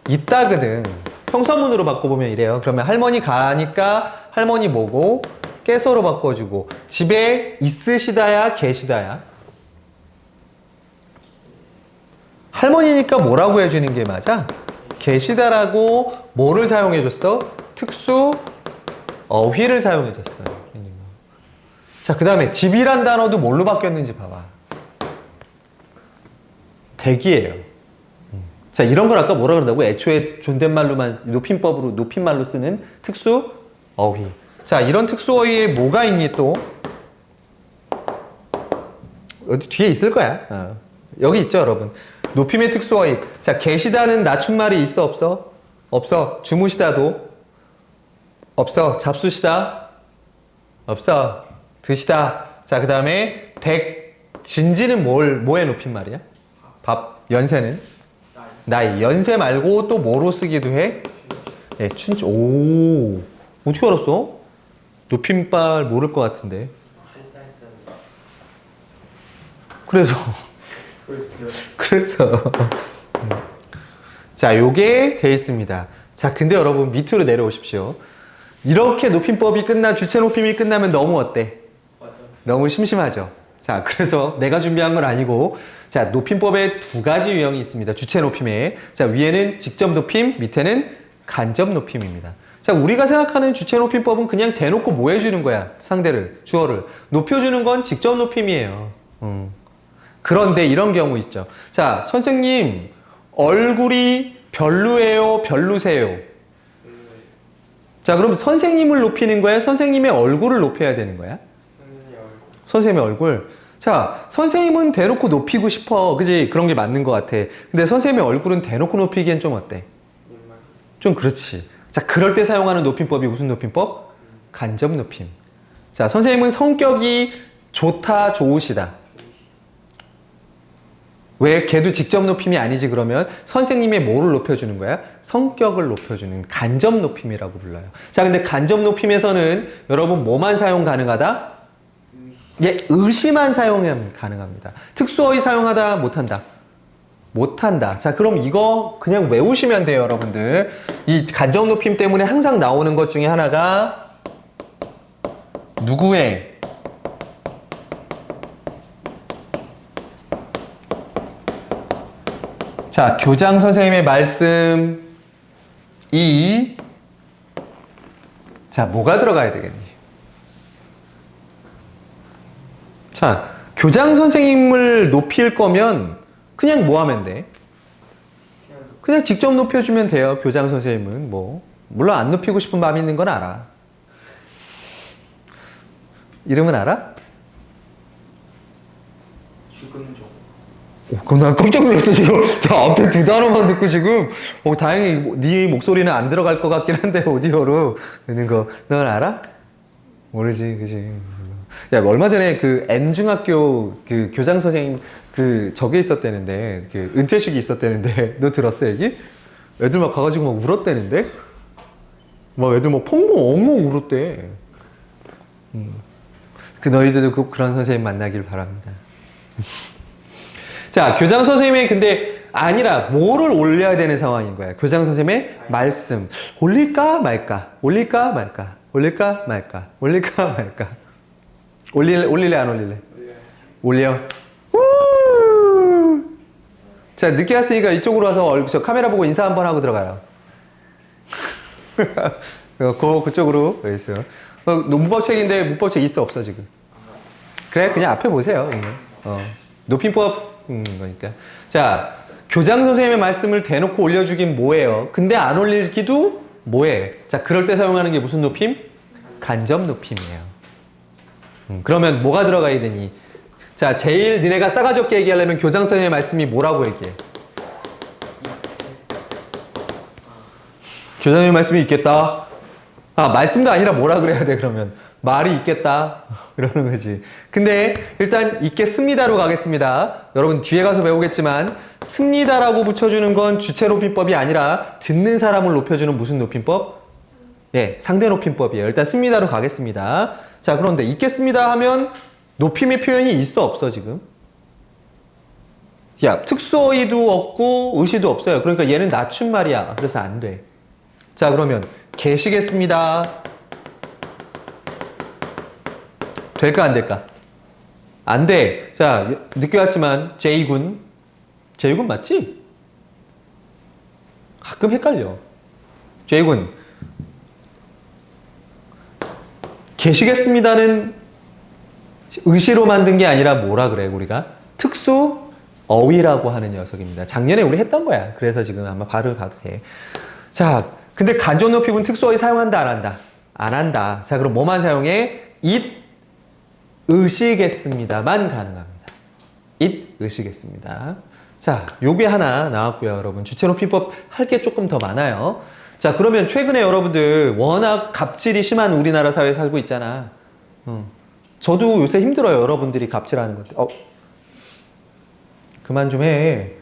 있다거든. 평서문으로 바꿔보면 이래요. 그러면 할머니 가니까 할머니 뭐고 깨소로 바꿔주고, 집에 있으시다야 계시다야? 할머니니까 뭐라고 해주는 게 맞아? 계시다라고 뭐를 사용해줬어? 특수 어휘를 사용해줬어요. 자, 그 다음에 집이란 단어도 뭘로 바뀌었는지 봐봐. 대기예요. 자, 이런 걸 아까 뭐라 그런다고? 애초에 존댓말로만 높임법으로 높임말로 쓰는 특수 어휘. 자, 이런 특수 어휘에 뭐가 있니 또? 어디 뒤에 있을 거야. 여기 있죠, 여러분. 높임의 특수 어휘. 자, 계시다는 낮춤말이 있어 없어? 없어. 주무시다도 없어. 잡수시다 없어. 드시다. 자, 그 다음에 진지는 뭐의 높임말이야? 밥. 연세는? 나이. 연세 말고 또 뭐로 쓰기도 해? 예, 춘추. 오, 어떻게 알았어? 높임말 모를 것 같은데. 그래서 자, 요게 돼 있습니다. 자, 근데 여러분 밑으로 내려오십시오. 이렇게 높임법이 주체 높임이 끝나면 너무 어때? 너무 심심하죠. 자, 그래서 내가 준비한 건 아니고, 자, 높임법에 두 가지 유형이 있습니다. 주체 높임에. 자, 위에는 직접 높임, 밑에는 간접 높임입니다. 자, 우리가 생각하는 주체 높임법은 그냥 대놓고 뭐 해주는 거야? 상대를, 주어를. 높여주는 건 직접 높임이에요. 그런데 이런 경우 있죠. 자, 선생님, 얼굴이 별로예요, 별로세요? 자, 그럼 선생님을 높이는 거야? 선생님의 얼굴을 높여야 되는 거야? 선생님의 얼굴. 자, 선생님은 대놓고 높이고 싶어. 그지? 그런 게 맞는 것 같아. 근데 선생님의 얼굴은 대놓고 높이기엔 좀 어때? 좀 그렇지. 자, 그럴 때 사용하는 높임법이 무슨 높임법? 간접 높임. 자, 선생님은 성격이 좋다, 좋으시다. 왜? 걔도 직접 높임이 아니지. 그러면 선생님의 뭐를 높여주는 거야? 성격을 높여주는 간접 높임이라고 불러요. 자, 근데 간접 높임에서는 여러분 뭐만 사용 가능하다? 예, 의시만 사용하면 가능합니다. 특수어휘 사용하다 못한다? 못한다. 자, 그럼 이거 그냥 외우시면 돼요, 여러분들. 이 간접 높임 때문에 항상 나오는 것 중에 하나가 누구의 자, 교장 선생님의 말씀 자, 뭐가 들어가야 되겠니? 자, 교장 선생님을 높일 거면 그냥 뭐 하면 돼? 그냥 직접 높여주면 돼요. 교장 선생님은 뭐 물론 안 높이고 싶은 마음이 있는 건 알아. 이름은 알아? 주금종. 그럼 난 깜짝 놀랐어 지금. 나 앞에 두 단어만 듣고 지금 다행히 네 목소리는 안 들어갈 것 같긴 한데 오디오로 듣는 거. 넌 알아? 모르지, 그지? 야, 얼마 전에 그 N중학교 그 교장 선생님 그 저게 있었다는데 그 은퇴식이 있었다는데 너 들었어 얘기? 애들 막 가가지고 막 울었대는데? 막 애들 막 펑펑 엉엉 울었대. 그 너희들도 그런 선생님 만나길 바랍니다. 자, 교장 선생님이 근데 아니라 뭐를 올려야 되는 상황인 거야. 교장 선생님의 말씀. 올릴까 말까? 올릴까 말까? 올릴까 말까? 올릴까 말까? 올릴래 안 올릴래? 올려. 우! 자, 늦게 왔으니까 이쪽으로 와서 저 카메라 보고 인사 한번 하고 들어가요. 그쪽으로 여기 있어요. 문법책인데 문법책 있어 없어 지금? 그래 그냥 앞에 보세요. 높임법 거니까. 자, 교장 선생님의 말씀을 대놓고 올려주긴 뭐예요? 근데 안 올리기도 뭐해? 자, 그럴 때 사용하는 게 무슨 높임? 간접 높임이에요. 그러면 뭐가 들어가야 되니? 자, 제일 니네가 싸가지 없게 얘기하려면 교장 선생님의 말씀이 뭐라고 얘기해? 교장님의 말씀이 있겠다. 아, 말씀도 아니라 뭐라 그래야 돼, 그러면? 말이 있겠다. 이러는 거지. 근데 일단 있겠습니다로 가겠습니다. 여러분 뒤에 가서 배우겠지만 습니다라고 붙여주는 건 주체 높임법이 아니라 듣는 사람을 높여주는 무슨 높임법? 예, 상대 높임법이에요. 일단 습니다로 가겠습니다. 자, 그런데 있겠습니다 하면 높임의 표현이 있어 없어 지금? 야, 특수어휘도 없고 의시도 없어요. 그러니까 얘는 낮춤말이야. 그래서 안 돼. 자, 그러면 계시겠습니다. 될까 안 될까? 안 돼. 자, 늦게 왔지만 J군 맞지? 가끔 헷갈려. J군 계시겠습니다는 의시로 만든 게 아니라 뭐라 그래 우리가? 특수 어휘라고 하는 녀석입니다. 작년에 우리 했던 거야. 그래서 지금 아마 바로 가도 돼. 자, 근데 간접 높임은 특수어휘 사용한다 안 한다? 안 한다. 자, 그럼 뭐만 사용해? it 의시겠습니다만 가능합니다. it 의시겠습니다. 자, 요게 하나 나왔고요, 여러분. 주체 높임법 할 게 조금 더 많아요. 자, 그러면 최근에 여러분들 워낙 갑질이 심한 우리나라 사회에 살고 있잖아. 저도 요새 힘들어요, 여러분들이 갑질하는 것들. 그만 좀 해.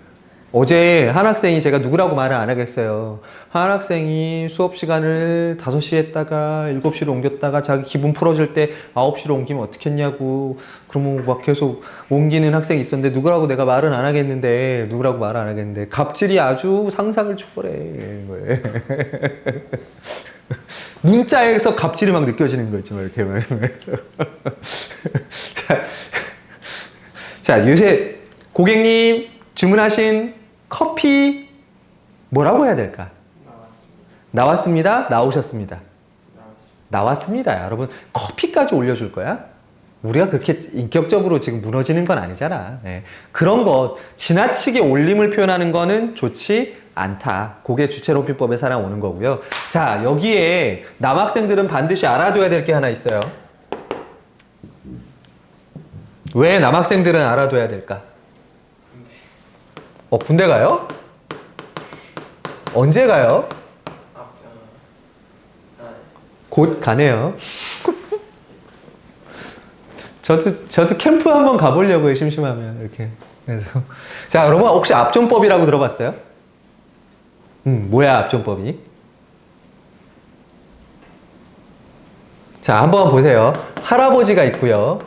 어제 한 학생이, 제가 누구라고 말을 안 하겠어요. 한 학생이 수업 시간을 5시에 했다가 7시로 옮겼다가 자기 기분 풀어줄 때 9시로 옮기면 어떻겠냐고. 그러면 막 계속 옮기는 학생이 있었는데 누구라고 내가 말은 안 하겠는데, 누구라고 말을 안 하겠는데, 갑질이 아주 상상을 초월해. 문자에서 갑질이 막 느껴지는 거 있지, 막 이렇게 말하면서. 자, 요새 고객님 주문하신 커피 뭐라고 해야 될까? 나왔습니다. 나오셨습니다. 나왔습니다. 여러분 커피까지 올려줄 거야? 우리가 그렇게 인격적으로 지금 무너지는 건 아니잖아. 네. 그런 거 지나치게 올림을 표현하는 거는 좋지 않다. 그게 주체 높임법에 살아오는 거고요. 자, 여기에 남학생들은 반드시 알아둬야 될 게 하나 있어요. 왜 남학생들은 알아둬야 될까? 군대 가요? 언제 가요? 곧 가네요. 저도 캠프 한번 가보려고요, 심심하면. 이렇게. 그래서. 자, 여러분, 혹시 압존법이라고 들어봤어요? 뭐야, 압존법이? 자, 한번 보세요. 할아버지가 있고요.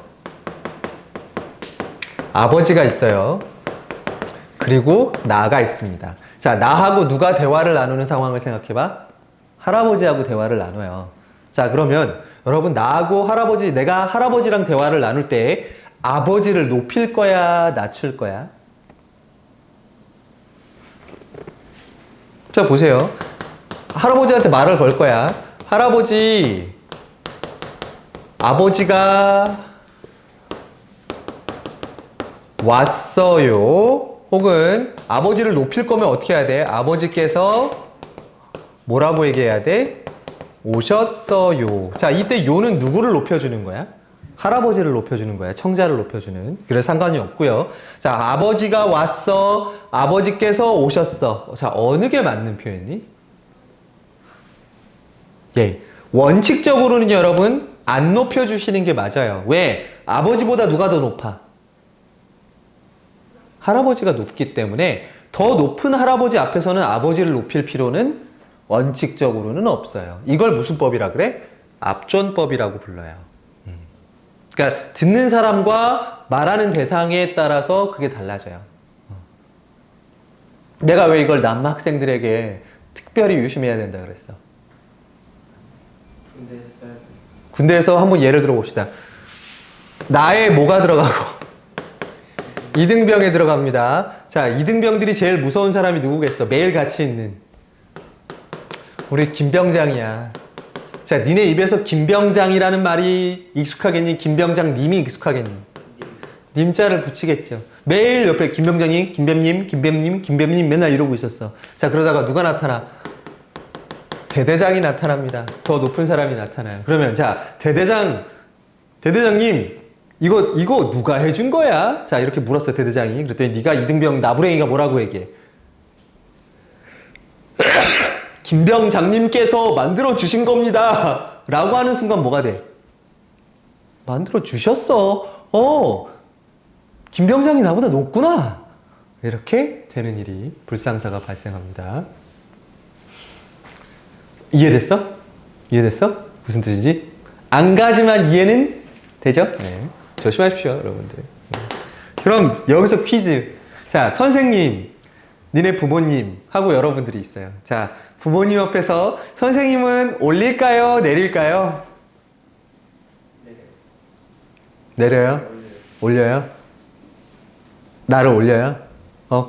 아버지가 있어요. 그리고 나가 있습니다. 자, 나하고 누가 대화를 나누는 상황을 생각해봐. 할아버지하고 대화를 나눠요. 자, 그러면 여러분 나하고 할아버지, 내가 할아버지랑 대화를 나눌 때 아버지를 높일 거야, 낮출 거야? 자, 보세요. 할아버지한테 말을 걸 거야. 할아버지, 아버지가 왔어요. 혹은 아버지를 높일 거면 어떻게 해야 돼? 아버지께서 뭐라고 얘기해야 돼? 오셨어요. 자, 이때 요는 누구를 높여주는 거야? 할아버지를 높여주는 거야. 청자를 높여주는. 그래서 상관이 없고요. 자, 아버지가 왔어. 아버지께서 오셨어. 자, 어느 게 맞는 표현이? 예. 원칙적으로는 여러분 안 높여주시는 게 맞아요. 왜? 아버지보다 누가 더 높아? 할아버지가 높기 때문에 더 높은 할아버지 앞에서는 아버지를 높일 필요는 원칙적으로는 없어요. 이걸 무슨 법이라 그래? 압존법이라고 불러요. 그러니까 듣는 사람과 말하는 대상에 따라서 그게 달라져요. 내가 왜 이걸 남학생들에게 특별히 유심해야 된다 그랬어? 군대 써야 돼. 군대에서 한번 예를 들어 봅시다. 나의 뭐가 들어가고 이등병에 들어갑니다. 자, 이등병들이 제일 무서운 사람이 누구겠어? 매일 같이 있는 우리 김병장이야. 자, 니네 입에서 김병장이라는 말이 익숙하겠니? 김병장님이 익숙하겠니? 님자를 붙이겠죠. 매일 옆에 김병장님, 김뱀님, 김뱀님, 김뱀님 맨날 이러고 있었어. 자, 그러다가 누가 나타나? 대대장이 나타납니다. 더 높은 사람이 나타나요. 그러면 자, 대대장님, 이거 누가 해준 거야? 자, 이렇게 물었어, 대대장이. 그랬더니 네가 이등병 나부랭이가 뭐라고 얘기해? 김병장님께서 만들어 주신 겁니다. 라고 하는 순간 뭐가 돼? 만들어 주셨어. 김병장이 나보다 높구나. 이렇게 되는 일이 불상사가 발생합니다. 이해됐어? 이해됐어? 무슨 뜻이지? 안 가지만 이해는 되죠? 네. 조심하십시오, 여러분들. 그럼 여기서 퀴즈. 자, 선생님, 니네 부모님 하고 여러분들이 있어요. 자, 부모님 옆에서 선생님은 올릴까요? 내릴까요? 내려요? 올려요? 나를 올려요?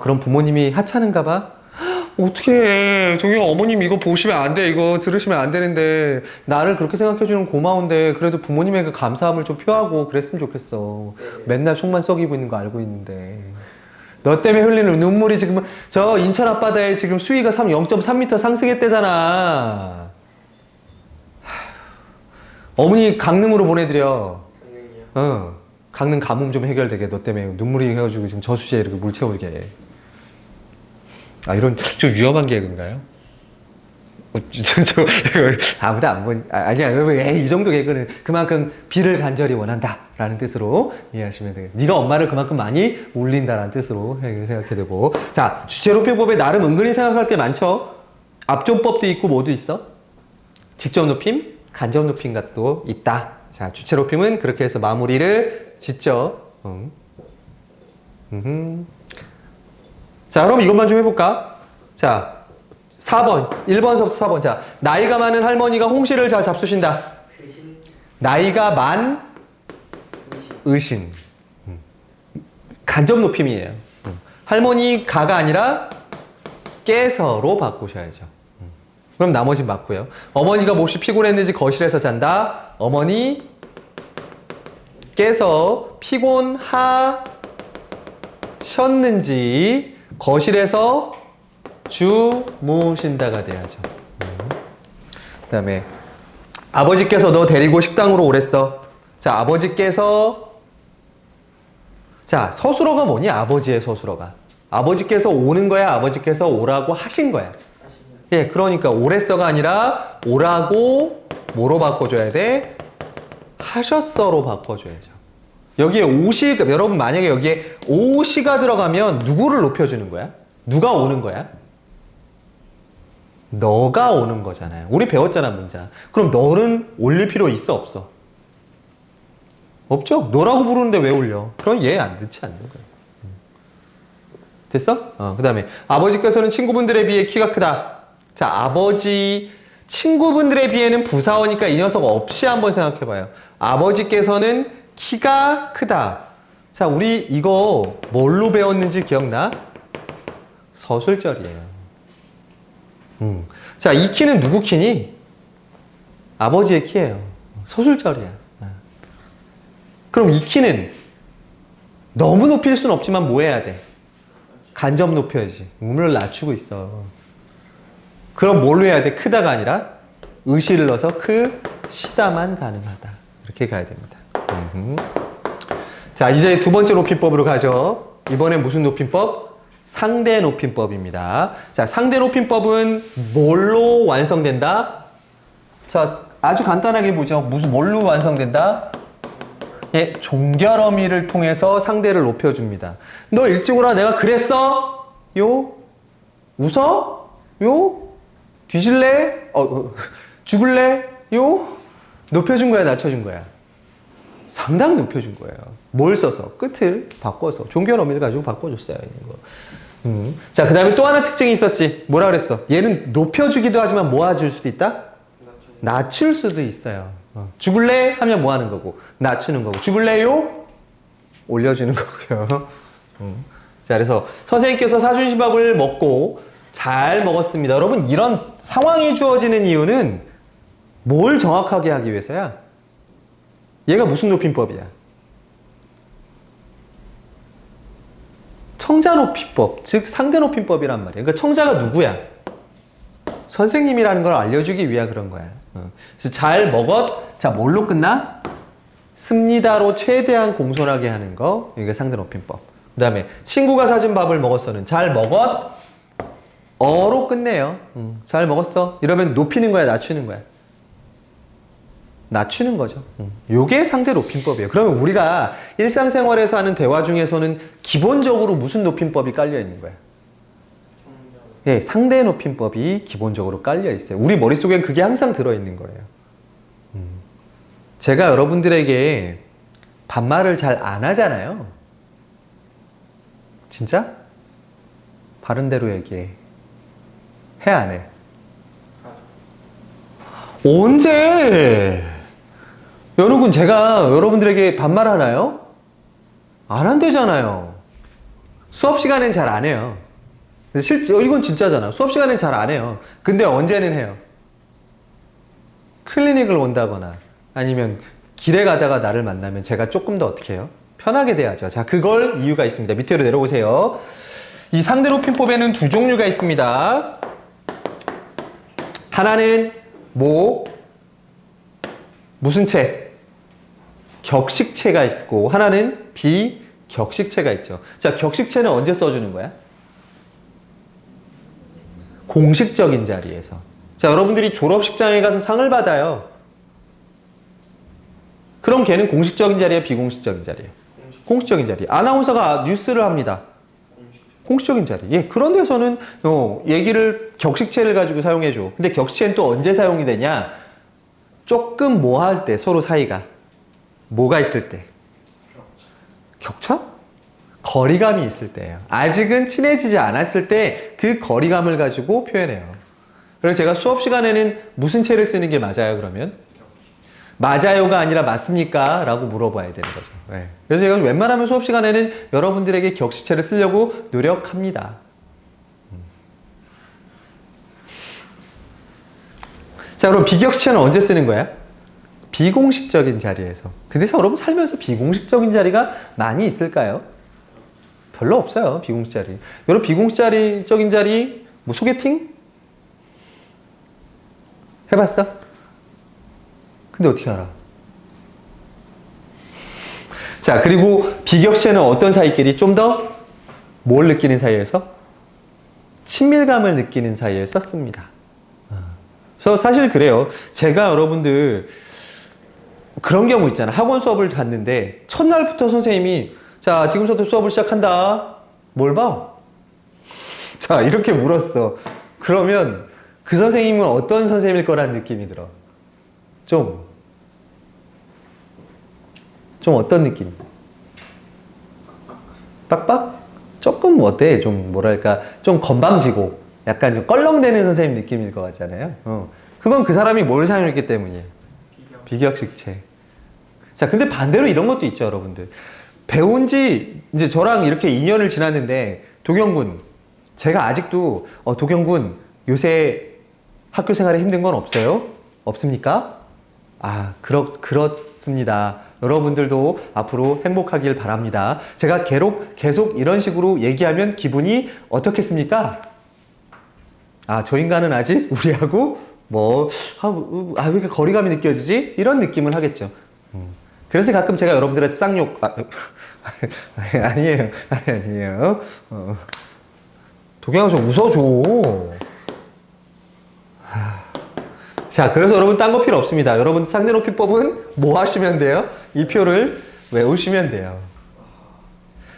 그럼 부모님이 하찮은가 봐? 어떡해. 저기 어머님 이거 보시면 안 돼. 이거 들으시면 안 되는데. 나를 그렇게 생각해주는 고마운데 그래도 부모님의 그 감사함을 좀 표하고 그랬으면 좋겠어. 맨날 속만 썩이고 있는 거 알고 있는데. 너 때문에 흘리는 눈물이 지금 저 인천 앞바다에 지금 수위가 0.3m 상승했대잖아. 어머니 강릉으로 보내드려. 강릉이요? 강릉 가뭄 좀 해결되게. 너 때문에 눈물이 해가지고 지금 저수지에 이렇게 물 채우게. 이런 좀 위험한 개그인가요? 아무도 안 본, 아니야. 이 정도 개그는 그만큼 비를 간절히 원한다 라는 뜻으로 이해하시면 되겠습니다. 네가 엄마를 그만큼 많이 울린다라는 뜻으로 생각해야 되고. 자, 주체높임법에 나름 은근히 생각할 게 많죠. 압존법도 있고 뭐도 있어? 직접높임, 간접높임가 또 있다. 자, 주체높임은 그렇게 해서 마무리를 짓죠. 자, 그럼 이것만 좀 해볼까? 자, 4번. 1번서부터 4번. 자, 나이가 많은 할머니가 홍시를 잘 잡수신다. 대신 나이가 만 의신. 간접 높임이에요. 할머니 가가 아니라 깨서로 바꾸셔야죠. 그럼 나머지 맞고요. 어머니가 몹시 피곤했는지 거실에서 잔다. 어머니 깨서 피곤하셨는지 거실에서 주무신다가 돼야죠. 그 다음에 아버지께서 너 데리고 식당으로 오랬어. 자, 아버지께서 자, 서술어가 뭐니? 아버지의 서술어가. 아버지께서 오는 거야? 아버지께서 오라고 하신 거야? 예, 그러니까 오랬어가 아니라 오라고 뭐로 바꿔줘야 돼? 하셨어로 바꿔줘야죠. 여기에 오시, 여러분 만약에 여기에 오시가 들어가면 누구를 높여주는 거야? 누가 오는 거야? 너가 오는 거잖아요. 우리 배웠잖아, 문자. 그럼 너는 올릴 필요 있어, 없어? 없죠? 너라고 부르는데 왜 올려? 그럼 얘 안 듣지 않는 거야. 됐어? 그 다음에 아버지께서는 친구분들에 비해 키가 크다. 자, 아버지, 친구분들에 비해는 부사어니까 이 녀석 없이 한번 생각해봐요. 아버지께서는 키가 크다. 자, 우리 이거 뭘로 배웠는지 기억나? 서술절이에요. 자, 이 키는 누구 키니? 아버지의 키예요. 서술절이야. 그럼 이 키는 너무 높일 수는 없지만 뭐 해야 돼? 간접 높여야지. 음을 낮추고 있어. 그럼 뭘로 해야 돼? 크다가 아니라 의시를 넣어서 시다만 가능하다. 이렇게 가야 됩니다. 자, 이제 두 번째 높임법으로 가죠. 이번엔 무슨 높임법? 상대 높임법입니다. 자, 상대 높임법은 뭘로 완성된다? 자, 아주 간단하게 보죠. 뭘로 완성된다? 예, 종결어미를 통해서 상대를 높여줍니다. 너 일찍 오라 내가 그랬어? 요? 웃어? 요? 뒤질래? 죽을래? 요? 높여준 거야, 낮춰준 거야? 상당히 높여준 거예요. 뭘 써서? 끝을 바꿔서. 종결 어미를 가지고 바꿔줬어요. 이거. 자, 그 다음에 또 하나 특징이 있었지. 뭐라 그랬어? 얘는 높여주기도 하지만 모아줄 수도 있다? 낮출 수도 있어요. 죽을래? 하면 뭐 하는 거고? 낮추는 거고. 죽을래요? 올려주는 거고요. 자, 그래서 선생님께서 사준시밥을 먹고 잘 먹었습니다. 여러분, 이런 상황이 주어지는 이유는 뭘 정확하게 하기 위해서야? 얘가 무슨 높임법이야? 청자 높임법, 즉 상대 높임법이란 말이야. 그러니까 청자가 누구야? 선생님이라는 걸 알려주기 위해 그런 거야. 그래서 잘 먹었. 자, 뭘로 끝나? 습니다로 최대한 공손하게 하는 거. 이게 상대 높임법. 그 다음에 친구가 사준 밥을 먹었어는 잘 먹었. 어로 끝내요. 잘 먹었어. 이러면 높이는 거야, 낮추는 거야? 낮추는 거죠. 요게 상대 높임법이에요. 그러면 우리가 일상생활에서 하는 대화 중에서는 기본적으로 무슨 높임법이 깔려 있는 거야? 예, 상대 높임법이 기본적으로 깔려 있어요. 우리 머릿속엔 그게 항상 들어있는 거예요. 제가 여러분들에게 반말을 잘 안 하잖아요. 진짜? 바른 대로 얘기해. 해, 안 해? 언제? 여러분, 제가 여러분들에게 반말하나요? 안 한대잖아요. 수업 시간엔 잘 안 해요. 실제 이건 진짜잖아. 수업 시간엔 잘 안 해요. 근데 언제는 해요? 클리닉을 온다거나 아니면 길에 가다가 나를 만나면 제가 조금 더 어떻게 해요? 편하게 대하죠. 자, 그걸 이유가 있습니다. 밑으로 내려오세요. 이 상대 높임법에는 두 종류가 있습니다. 하나는 무슨 체? 격식체가 있고 하나는 비격식체가 있죠. 자, 격식체는 언제 써주는 거야? 공식적인 자리에서. 자, 여러분들이 졸업식장에 가서 상을 받아요. 그럼 걔는 공식적인 자리야, 비공식적인 자리야? 공식적인 자리. 아나운서가 뉴스를 합니다. 공식적인 자리. 예, 그런 데서는 얘기를 격식체를 가지고 사용해줘. 근데 격식체는 또 언제 사용이 되냐? 조금 뭐 할 때, 서로 사이가. 뭐가 있을 때? 격차? 거리감이 있을 때예요. 아직은 친해지지 않았을 때 그 거리감을 가지고 표현해요. 그래서 제가 수업 시간에는 무슨 체를 쓰는 게 맞아요, 그러면? 맞아요가 아니라 맞습니까? 라고 물어봐야 되는 거죠. 네. 그래서 제가 웬만하면 수업 시간에는 여러분들에게 격식체를 쓰려고 노력합니다. 자, 그럼 비격식체는 언제 쓰는 거야? 비공식적인 자리에서. 근데 여러분 살면서 비공식적인 자리가 많이 있을까요? 별로 없어요. 비공식 자리. 여러분 비공식적인 자리 뭐 소개팅? 해봤어? 근데 어떻게 알아? 자, 그리고 비격식체는 어떤 사이끼리 좀 더 뭘 느끼는 사이에서? 친밀감을 느끼는 사이에 썼습니다. 그래서 사실 그래요. 제가 여러분들 그런 경우 있잖아. 학원 수업을 갔는데 첫날부터 선생님이 자, 지금부터 수업을 시작한다. 뭘 봐? 자, 이렇게 물었어. 그러면 그 선생님은 어떤 선생님일 거라는 느낌이 들어? 좀 어떤 느낌? 빡빡? 조금 어때? 좀 뭐랄까 좀 건방지고 약간 좀 껄렁대는 선생님 느낌일 것 같잖아요. 그건 그 사람이 뭘 사용했기 때문이에요. 비격식체. 자, 근데 반대로 이런 것도 있죠, 여러분들. 배운 지 이제 저랑 이렇게 2년을 지났는데 도경군, 제가 아직도 도경군 요새 학교 생활에 힘든 건 없어요? 없습니까? 아, 그렇습니다. 여러분들도 앞으로 행복하길 바랍니다. 제가 계속 이런 식으로 얘기하면 기분이 어떻겠습니까? 아, 저 인간은 아직 우리하고 왜 이렇게 거리감이 느껴지지? 이런 느낌을 하겠죠. 그래서 가끔 제가 여러분들한테 쌍욕, 아니에요. 도경아 좀 웃어줘. 자, 그래서 여러분 딴 거 필요 없습니다. 여러분 상대 높이법은 뭐 하시면 돼요? 이 표를 외우시면 돼요.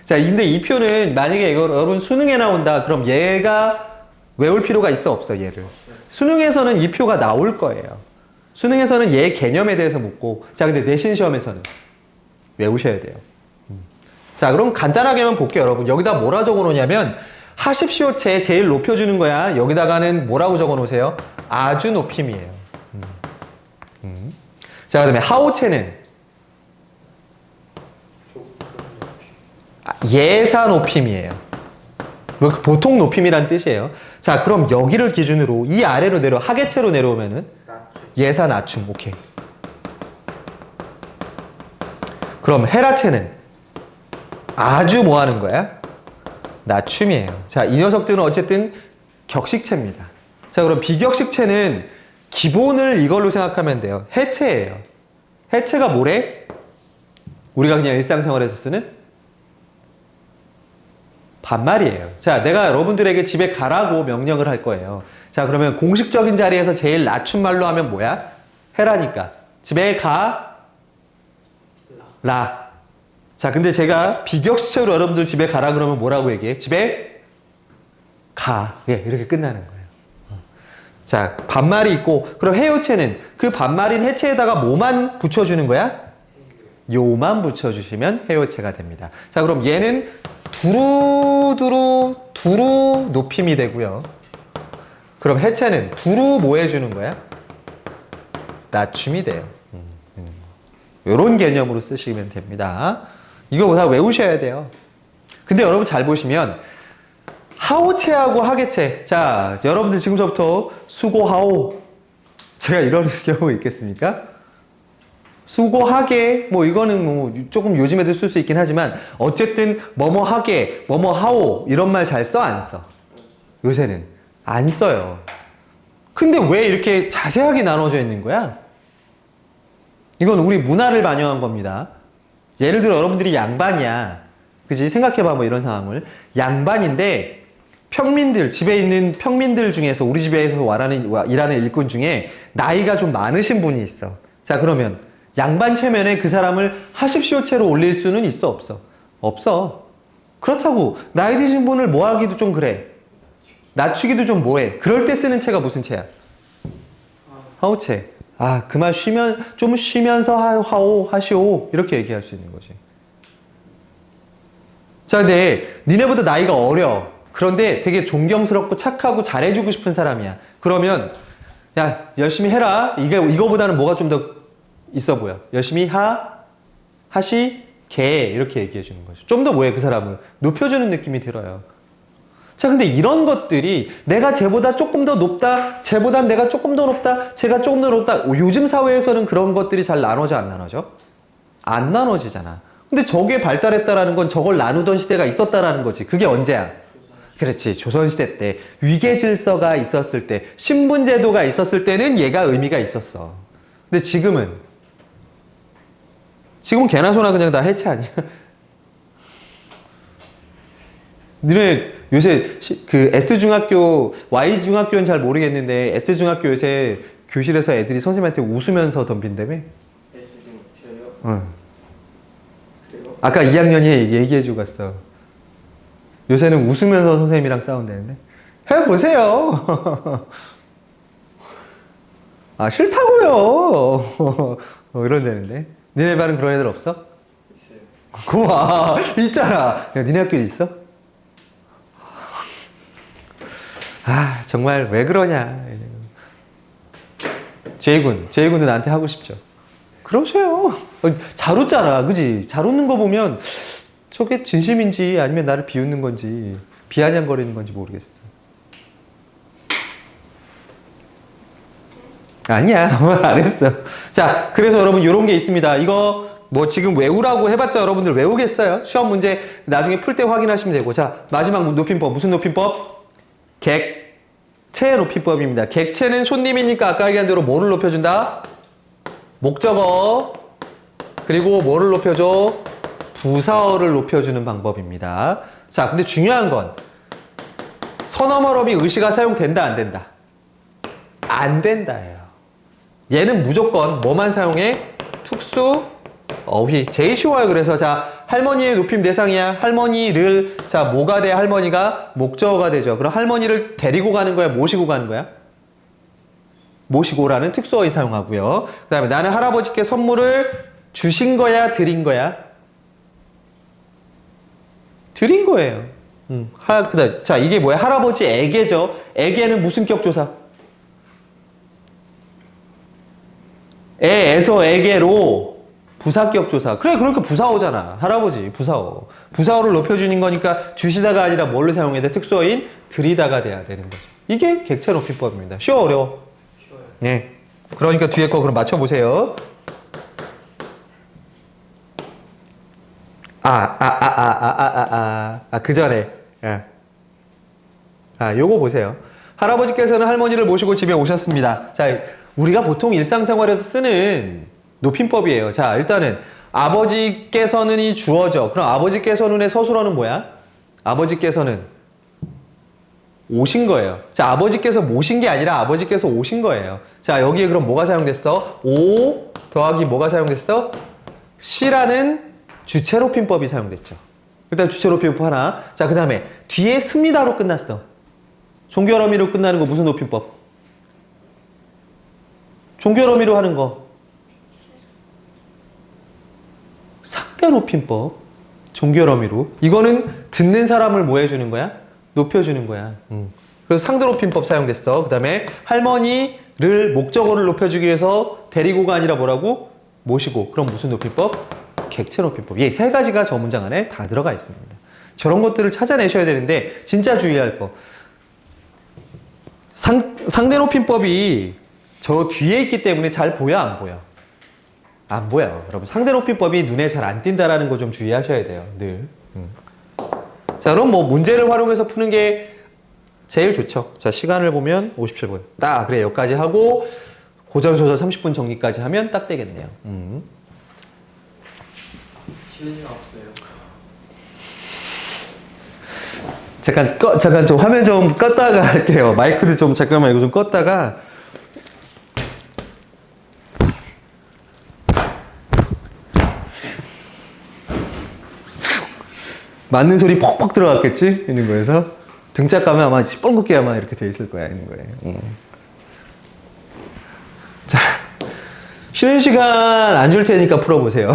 자, 근데 이 표는 만약에 이거 여러분 수능에 나온다. 그럼 얘가 외울 필요가 있어, 없어, 얘를? 수능에서는 이 표가 나올 거예요. 수능에서는 얘 개념에 대해서 묻고, 자, 근데 내신 시험에서는 외우셔야 돼요. 자, 그럼 간단하게만 볼게요, 여러분. 여기다 뭐라 적어 놓냐면, 하십시오체 제일 높여주는 거야. 여기다가는 뭐라고 적어 놓으세요? 아주 높임이에요. 자, 그 다음에 하오체는 예사 높임이에요. 뭐 보통 높임이란 뜻이에요. 자, 그럼 여기를 기준으로 이 아래로 하계체로 내려오면은 예사 낮춤. 오케이. 그럼 헤라체는 아주 뭐 하는 거야? 낮춤이에요. 자, 이 녀석들은 어쨌든 격식체입니다. 자, 그럼 비격식체는 기본을 이걸로 생각하면 돼요. 해체예요. 해체가 뭐래? 우리가 그냥 일상생활에서 쓰는 반말이에요. 자, 내가 여러분들에게 집에 가라고 명령을 할 거예요. 자, 그러면 공식적인 자리에서 제일 낮춘 말로 하면 뭐야? 해라니까. 집에 가, 라. 자, 근데 제가 비격식체로 여러분들 집에 가라 그러면 뭐라고 얘기해? 집에 가. 예, 이렇게 끝나는 거예요. 자, 반말이 있고, 그럼 해요체는 그 반말인 해체에다가 뭐만 붙여주는 거야? 요만 붙여주시면 해요체가 됩니다. 자, 그럼 얘는 두루 높임이 되고요. 그럼 해체는 두루 뭐 해주는 거야? 낮춤이 돼요. 이런 개념으로 쓰시면 됩니다. 이거 다 외우셔야 돼요. 근데 여러분 잘 보시면 하오체하고 하계체. 자, 여러분들 지금부터 수고하오. 제가 이런 경우 있겠습니까? 수고하게, 뭐 이거는 뭐 조금 요즘 애들 쓸 수 있긴 하지만 어쨌든 뭐뭐하게, 뭐뭐하오 이런 말 잘 써, 안 써? 요새는 안 써요. 근데 왜 이렇게 자세하게 나눠져 있는 거야? 이건 우리 문화를 반영한 겁니다. 예를 들어 여러분들이 양반이야. 그지? 생각해봐, 뭐 이런 상황을. 양반인데 평민들, 집에 있는 평민들 중에서 우리 집에서 일하는 일꾼 중에 나이가 좀 많으신 분이 있어. 자, 그러면 양반 체면에 그 사람을 하십시오체로 올릴 수는 있어, 없어? 없어. 그렇다고 나이 드신 분을 뭐 하기도 좀 그래. 낮추기도 좀 뭐해. 그럴 때 쓰는 체가 무슨 체야? 하오체. 아, 그만 좀 쉬면서 하시오. 이렇게 얘기할 수 있는 거지. 자, 근데 니네보다 나이가 어려. 그런데 되게 존경스럽고 착하고 잘해주고 싶은 사람이야. 그러면 야, 열심히 해라. 이거보다는 뭐가 좀 더 있어 보여. 열심히 하시게 이렇게 얘기해 주는 거죠. 좀 더 뭐해, 그 사람을 높여주는 느낌이 들어요. 자, 근데 이런 것들이 내가 쟤보다 조금 더 높다, 쟤보단 내가 조금 더 높다, 쟤가 조금 더 높다. 요즘 사회에서는 그런 것들이 잘 나눠져, 안 나눠져? 안 나눠지잖아. 근데 저게 발달했다라는 건 저걸 나누던 시대가 있었다라는 거지. 그게 언제야? 그렇지. 조선시대 때 위계질서가 있었을 때, 신분제도가 있었을 때는 얘가 의미가 있었어. 근데 지금은 개나 소나 그냥 다 해체 아니야? 너네 요새 그 S중학교, Y중학교는 잘 모르겠는데 S중학교 요새 교실에서 애들이 선생님한테 웃으면서 덤빈다며? S중 저요? 응. 그리고 아까 2학년이 얘기해주고 갔어. 요새는 웃으면서 선생님이랑 싸운다는데? 해보세요. 아, 싫다고요. 이런다는데. 니네 반은 그런 애들 없어? 있어요. 고마. 있잖아. 야, 니네 학교에 있어? 아, 정말 왜 그러냐. 제이군도 나한테 하고 싶죠. 그러세요. 잘 웃잖아. 그지? 잘 웃는 거 보면 저게 진심인지 아니면 나를 비웃는 건지 비아냥거리는 건지 모르겠어. 아니야. 안 했어. 자, 그래서 여러분 요런 게 있습니다. 이거 뭐 지금 외우라고 해봤자 여러분들 외우겠어요? 시험 문제 나중에 풀 때 확인하시면 되고. 자, 마지막 높임법. 무슨 높임법? 객체 높임법입니다. 객체는 손님이니까 아까 얘기한 대로 뭐를 높여준다? 목적어. 그리고 뭐를 높여줘? 부사어를 높여주는 방법입니다. 자, 근데 중요한 건 선어머럼이 의시가 사용된다, 안 된다? 안 된다예요. 얘는 무조건 뭐만 사용해? 특수 어휘. 제일 쉬워요. 그래서 자, 할머니의 높임 대상이야. 할머니를, 자, 뭐가 돼? 할머니가 목적어가 되죠. 그럼 할머니를 데리고 가는 거야? 모시고 가는 거야? 모시고라는 특수어휘 사용하고요. 그 다음에 나는 할아버지께 선물을 주신 거야? 드린 거야? 드린 거예요. 그다음, 자, 이게 뭐야? 할아버지에게죠. 에게는 무슨 격조사? 에에서 에게로 부사격 조사. 그래, 그러니까 부사어잖아. 할아버지, 부사어. 부사어를 높여주는 거니까 주시다가 아니라 뭘로 사용해야 돼? 특수어인 드리다가 돼야 되는 거죠. 이게 객체 높임법입니다. 쉬워, 어려워? 쉬워요. 네. 그러니까 뒤에 거 그럼 맞춰보세요. 그 전에. 예. 요거 보세요. 할아버지께서는 할머니를 모시고 집에 오셨습니다. 자, 우리가 보통 일상생활에서 쓰는 높임법이에요. 자, 일단은 아버지께서는이 주어져. 그럼 아버지께서는의 서술어는 뭐야? 아버지께서는 오신 거예요. 자, 아버지께서 모신 게 아니라 아버지께서 오신 거예요. 자, 여기에 그럼 뭐가 사용됐어? 오 더하기 뭐가 사용됐어? 시라는 주체 높임법이 사용됐죠. 일단 주체 높임법 하나. 자, 그 다음에 뒤에 습니다로 끝났어. 종결 어미로 끝나는 거 무슨 높임법? 종결 어미로 하는 거. 삭대 높임법. 종결 어미로. 이거는 듣는 사람을 뭐 해주는 거야? 높여주는 거야. 그래서 상대 높임법 사용됐어. 그 다음에 할머니를 목적어를 높여주기 위해서 데리고가 아니라 뭐라고? 모시고. 그럼 무슨 높임법? 객체 높임법. 예, 세 가지가 저 문장 안에 다 들어가 있습니다. 저런 것들을 찾아내셔야 되는데 진짜 주의할 거. 상대 높임법이 저 뒤에 있기 때문에 잘 보여, 안 보여? 안 보여. 여러분, 상대 높임법이 눈에 잘 안 띈다라는 거 좀 주의하셔야 돼요. 늘. 자, 그럼 뭐 문제를 활용해서 푸는 게 제일 좋죠. 자, 시간을 보면 57분. 딱, 그래, 여기까지 하고 고전 소설 30분 정리까지 하면 딱 되겠네요. 쉬는 시간 없어요. 잠깐 좀 화면 좀 껐다가 할게요. 마이크도 좀 잠깐만 이거 좀 껐다가. 맞는 소리 퍽퍽 들어갔겠지? 있는 거에서. 등짝 가면 아마 시뻘겋게 아마 이렇게 돼 있을 거야, 있는 거에. 자, 쉬는 시간 안 줄 테니까 풀어보세요.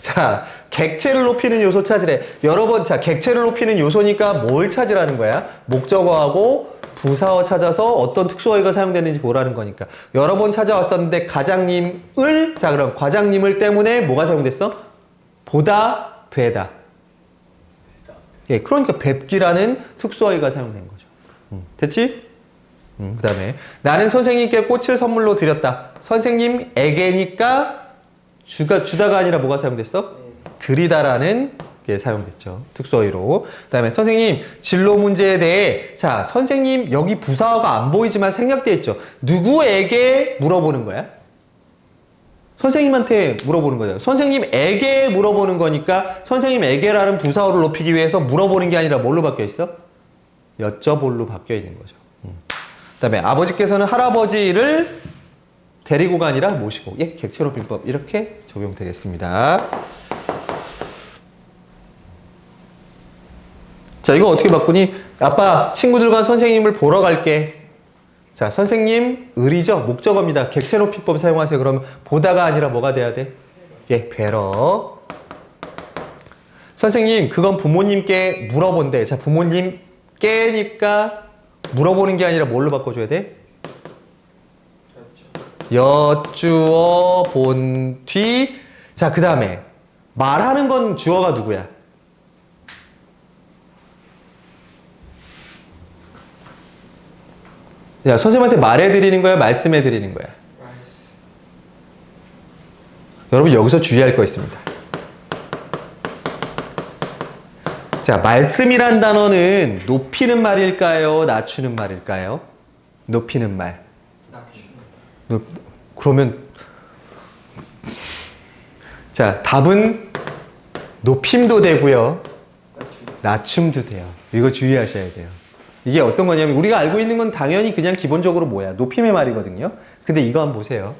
자, 객체를 높이는 요소 찾으래. 여러 번, 자, 객체를 높이는 요소니까 뭘 찾으라는 거야? 목적어하고 부사어 찾아서 어떤 특수어휘가 사용됐는지 보라는 거니까. 여러 번 찾아왔었는데, 가장님을, 자, 그럼 과장님을 때문에 뭐가 사용됐어? 보다, 뵈다. 예, 그러니까 뵙기라는 특수어휘가 사용된 거죠. 됐지? 그 다음에 나는 선생님께 꽃을 선물로 드렸다. 선생님에게니까 주다가 아니라 뭐가 사용됐어? 드리다라는 게 사용됐죠. 특수어휘로. 그 다음에 선생님 진로 문제에 대해 자 선생님 여기 부사어가 안 보이지만 생략되어 있죠. 누구에게 물어보는 거야? 선생님한테 물어보는 거잖아요. 선생님에게 물어보는 거니까 선생님에게라는 부사어를 높이기 위해서 물어보는 게 아니라 뭘로 바뀌어 있어? 여쭤볼로 바뀌어 있는 거죠. 그 다음에 아버지께서는 할아버지를 데리고가 아니라 모시고. 예, 객체 높임법 이렇게 적용되겠습니다. 자, 이거 어떻게 바꾸니? 아빠 친구들과 선생님을 보러 갈게. 자, 선생님 을이죠. 목적어입니다. 객체 높임법 사용하세요. 그러면 보다가 아니라 뭐가 돼야 돼? 예, 뵈러. 선생님 그건 부모님께 물어본대. 자, 부모님께니까 물어보는 게 아니라 뭘로 바꿔줘야 돼? 여쭈어 본 뒤. 자, 그 다음에 말하는 건 주어가 누구야? 야, 선생님한테 말해드리는 거야? 말씀해드리는 거야? 여러분 여기서 주의할 거 있습니다. 자, 말씀이란 단어는 높이는 말일까요? 낮추는 말일까요? 높이는 말. 그러면 자, 답은 높임도 되고요. 낮춤도 돼요. 이거 주의하셔야 돼요. 이게 어떤 거냐면 우리가 알고 있는 건 당연히 그냥 기본적으로 뭐야? 높임의 말이거든요. 근데 이거 한번 보세요.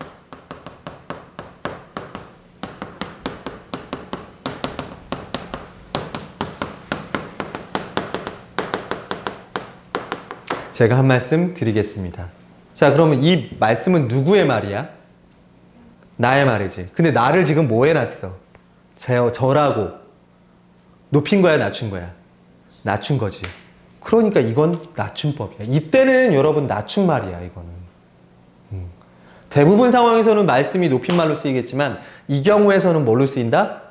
제가 한 말씀 드리겠습니다. 자, 그러면 이 말씀은 누구의 말이야? 나의 말이지. 근데 나를 지금 뭐 해놨어? 저라고. 높인 거야, 낮춘 거야? 낮춘 거지. 그러니까 이건 낮춤법이야. 이때는 여러분 낮춘 말이야, 이거는. 대부분 상황에서는 말씀이 높임말로 쓰이겠지만 이 경우에서는 뭘로 쓰인다?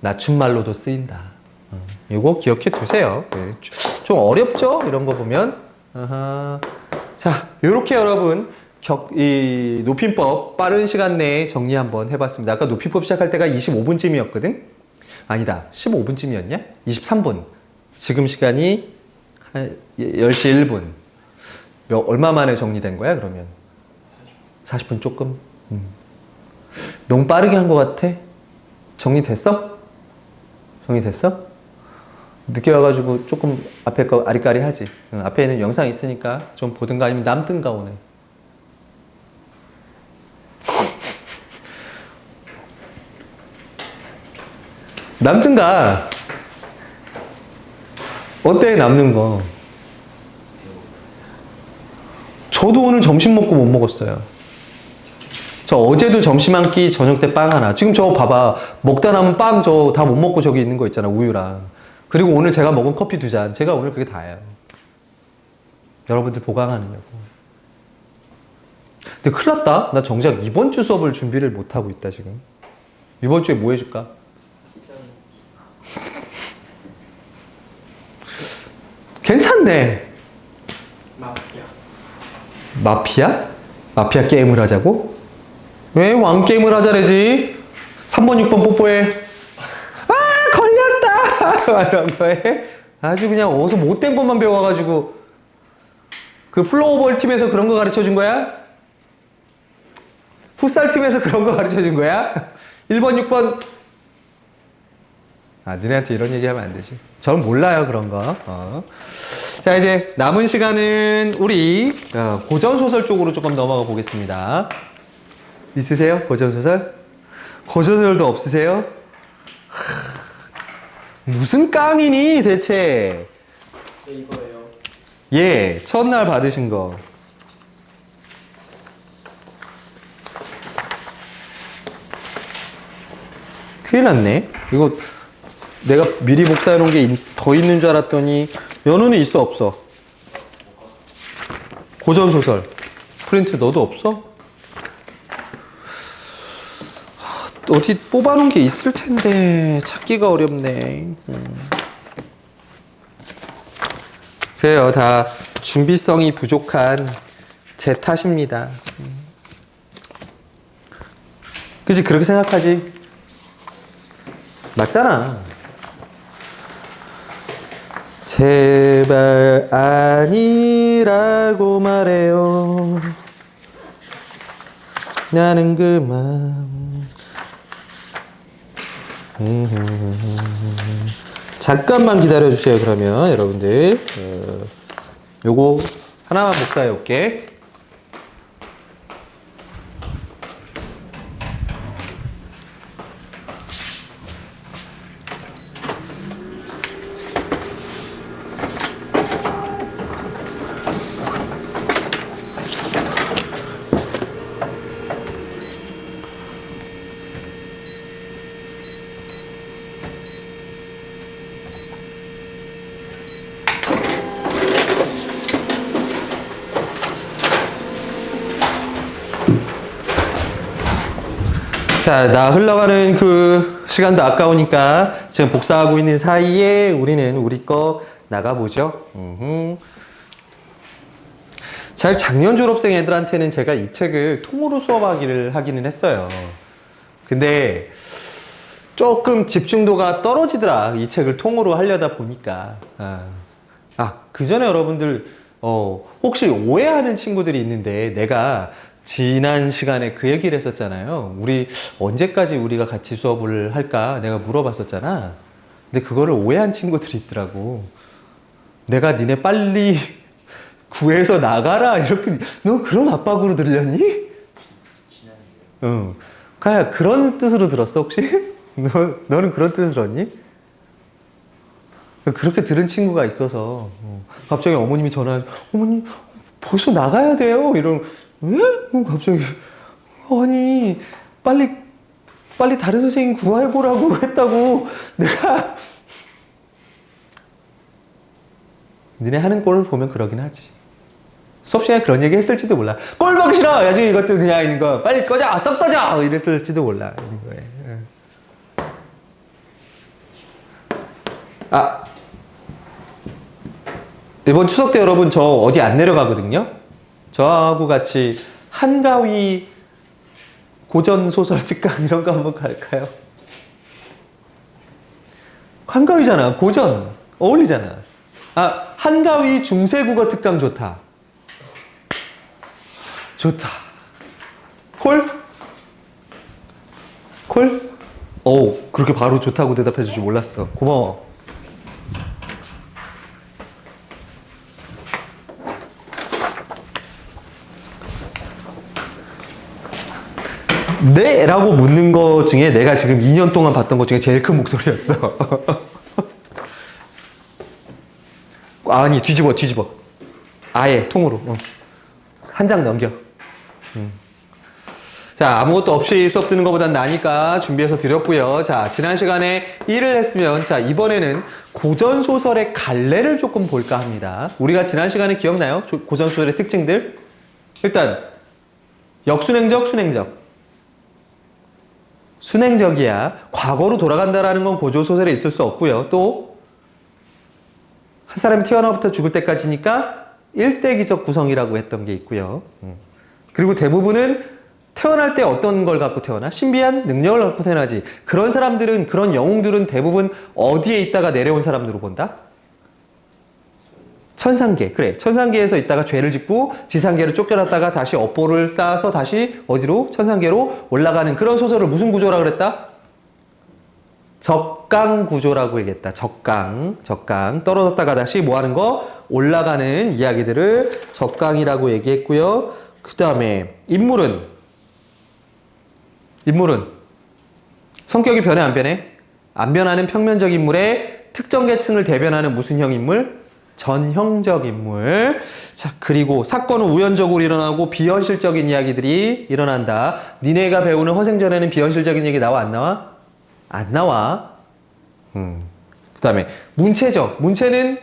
낮춤말로도 쓰인다. 이거 기억해 두세요. 네. 좀 어렵죠? 이런 거 보면. 아하. 자, 이렇게 여러분 이 높임법 빠른 시간 내에 정리 한번 해봤습니다. 아까 높임법 시작할 때가 25분쯤이었거든? 아니다. 15분쯤이었냐? 23분. 지금 시간이 한 10시 1분. 얼마 만에 정리된 거야, 그러면? 40분 조금? 너무 빠르게 한 것 같아? 정리됐어? 정리됐어? 늦게 와가지고 조금 앞에 거 아리까리 하지. 앞에는 영상 있으니까 좀 보든가 아니면 남든가 오네. 남든가. 어때, 남는 거? 저도 오늘 점심 먹고 못 먹었어요. 저 어제도 점심 한 끼, 저녁 때 빵 하나. 지금 저거 봐봐. 먹다 남은 빵 저 다 못 먹고 저기 있는 거 있잖아. 우유랑. 그리고 오늘 제가 먹은 커피 2잔. 제가 오늘 그게 다예요. 여러분들 보강하느냐고. 근데 큰일 났다. 나 정작 이번 주 수업을 준비를 못 하고 있다, 지금. 이번 주에 뭐 해줄까? 괜찮네. 마피아. 마피아? 마피아 게임을 하자고? 왜 왕게임을 하자래지? 3번, 6번 뽀뽀해. 아, 걸렸다! 이런 거에 아주 그냥 어디서 못된 것만 배워가지고 그 플로어볼 팀에서 그런 거 가르쳐 준 거야? 풋살 팀에서 그런 거 가르쳐 준 거야? 1번, 6번. 아, 너네한테 이런 얘기 하면 안 되지. 저는 몰라요, 그런 거. 자, 이제 남은 시간은 우리 고전소설 쪽으로 조금 넘어가 보겠습니다. 있으세요? 고전소설? 고전소설도 없으세요? 무슨 깡이니, 대체? 네, 이거예요. 예, 첫날 받으신 거. 큰일 났네. 이거 내가 미리 복사해 놓은 게 더 있는 줄 알았더니 연우는 있어, 없어? 고전소설 프린트 너도 없어? 어디 뽑아놓은 게 있을 텐데 찾기가 어렵네. 그래요, 다 준비성이 부족한 제 탓입니다. 그치, 그렇게 생각하지? 맞잖아. 제발 아니라고 말해요. 나는 그만. 잠깐만 기다려주세요. 그러면 여러분들 요거 하나만 복사해 올게. 자, 나 흘러가는 그 시간도 아까우니까 지금 복사하고 있는 사이에 우리는 우리 거 나가보죠. 잘 작년 졸업생 애들한테는 제가 이 책을 통으로 수업하기를 하기는 했어요. 근데 조금 집중도가 떨어지더라. 이 책을 통으로 하려다 보니까. 그 전에 여러분들 혹시 오해하는 친구들이 있는데 내가 지난 시간에 그 얘기를 했었잖아요. 우리 언제까지 우리가 같이 수업을 할까? 내가 물어봤었잖아. 근데 그거를 오해한 친구들이 있더라고. 내가 니네 빨리 구해서 나가라 이렇게. 너 그런 압박으로 들렸니? 응. 가야 그런 뜻으로 들었어 혹시? 너는 그런 뜻을 들었니? 그렇게 들은 친구가 있어서 갑자기 어머님이 전화해, 어머니 벌써 나가야 돼요. 이런 왜? 갑자기 아니 빨리 다른 선생님 구해보라고 했다고 내가 니네 하는 꼴을 보면 그러긴 하지. 수업 시간에 그런 얘기 했을지도 몰라. 꼴 보기 싫어. 나중에 이것들 그냥 있는 거 빨리 꺼져 썩 꺼져 이랬을지도 몰라. 이런 거에. 아, 이번 추석 때 여러분 저 어디 안 내려가거든요. 저하고 같이 한가위 고전 소설 특강 이런 거 한번 갈까요? 한가위잖아. 고전 어울리잖아. 아, 한가위 중세국어 특강 좋다. 좋다. 콜? 콜? 오, 그렇게 바로 좋다고 대답해 줄 줄 몰랐어. 고마워. 네? 라고 묻는 거 중에 내가 지금 2년 동안 봤던 것 중에 제일 큰 목소리였어. 아니, 뒤집어. 아예 통으로. 한 장 넘겨. 자, 아무것도 없이 수업 듣는 것보단 나니까 준비해서 드렸고요. 자, 지난 시간에 1을 했으면, 자, 이번에는 고전소설의 갈래를 조금 볼까 합니다. 우리가 지난 시간에 기억나요? 고전소설의 특징들? 일단, 역순행적, 순행적. 순행적이야. 과거로 돌아간다라는 건 고전소설에 있을 수 없고요. 또, 한 사람이 태어나부터 죽을 때까지니까 일대기적 구성이라고 했던 게 있고요. 그리고 대부분은 태어날 때 어떤 걸 갖고 태어나? 신비한 능력을 갖고 태어나지. 그런 사람들은, 그런 영웅들은 대부분 어디에 있다가 내려온 사람으로 본다? 천상계. 그래. 천상계에서 있다가 죄를 짓고 지상계로 쫓겨났다가 다시 업보를 쌓아서 다시 어디로? 천상계로 올라가는 그런 소설을 무슨 구조라 그랬다? 적강 구조라고 얘기했다. 적강. 떨어졌다가 다시 뭐 하는 거? 올라가는 이야기들을 적강이라고 얘기했고요. 그 다음에 인물은 성격이 변해 안 변해? 안 변하는 평면적 인물의 특정 계층을 대변하는 무슨 형 인물? 전형적 인물. 자, 그리고 사건은 우연적으로 일어나고 비현실적인 이야기들이 일어난다. 니네가 배우는 허생전에는 비현실적인 얘기 나와 안 나와? 안 나와. 그 다음에 문체적. 문체는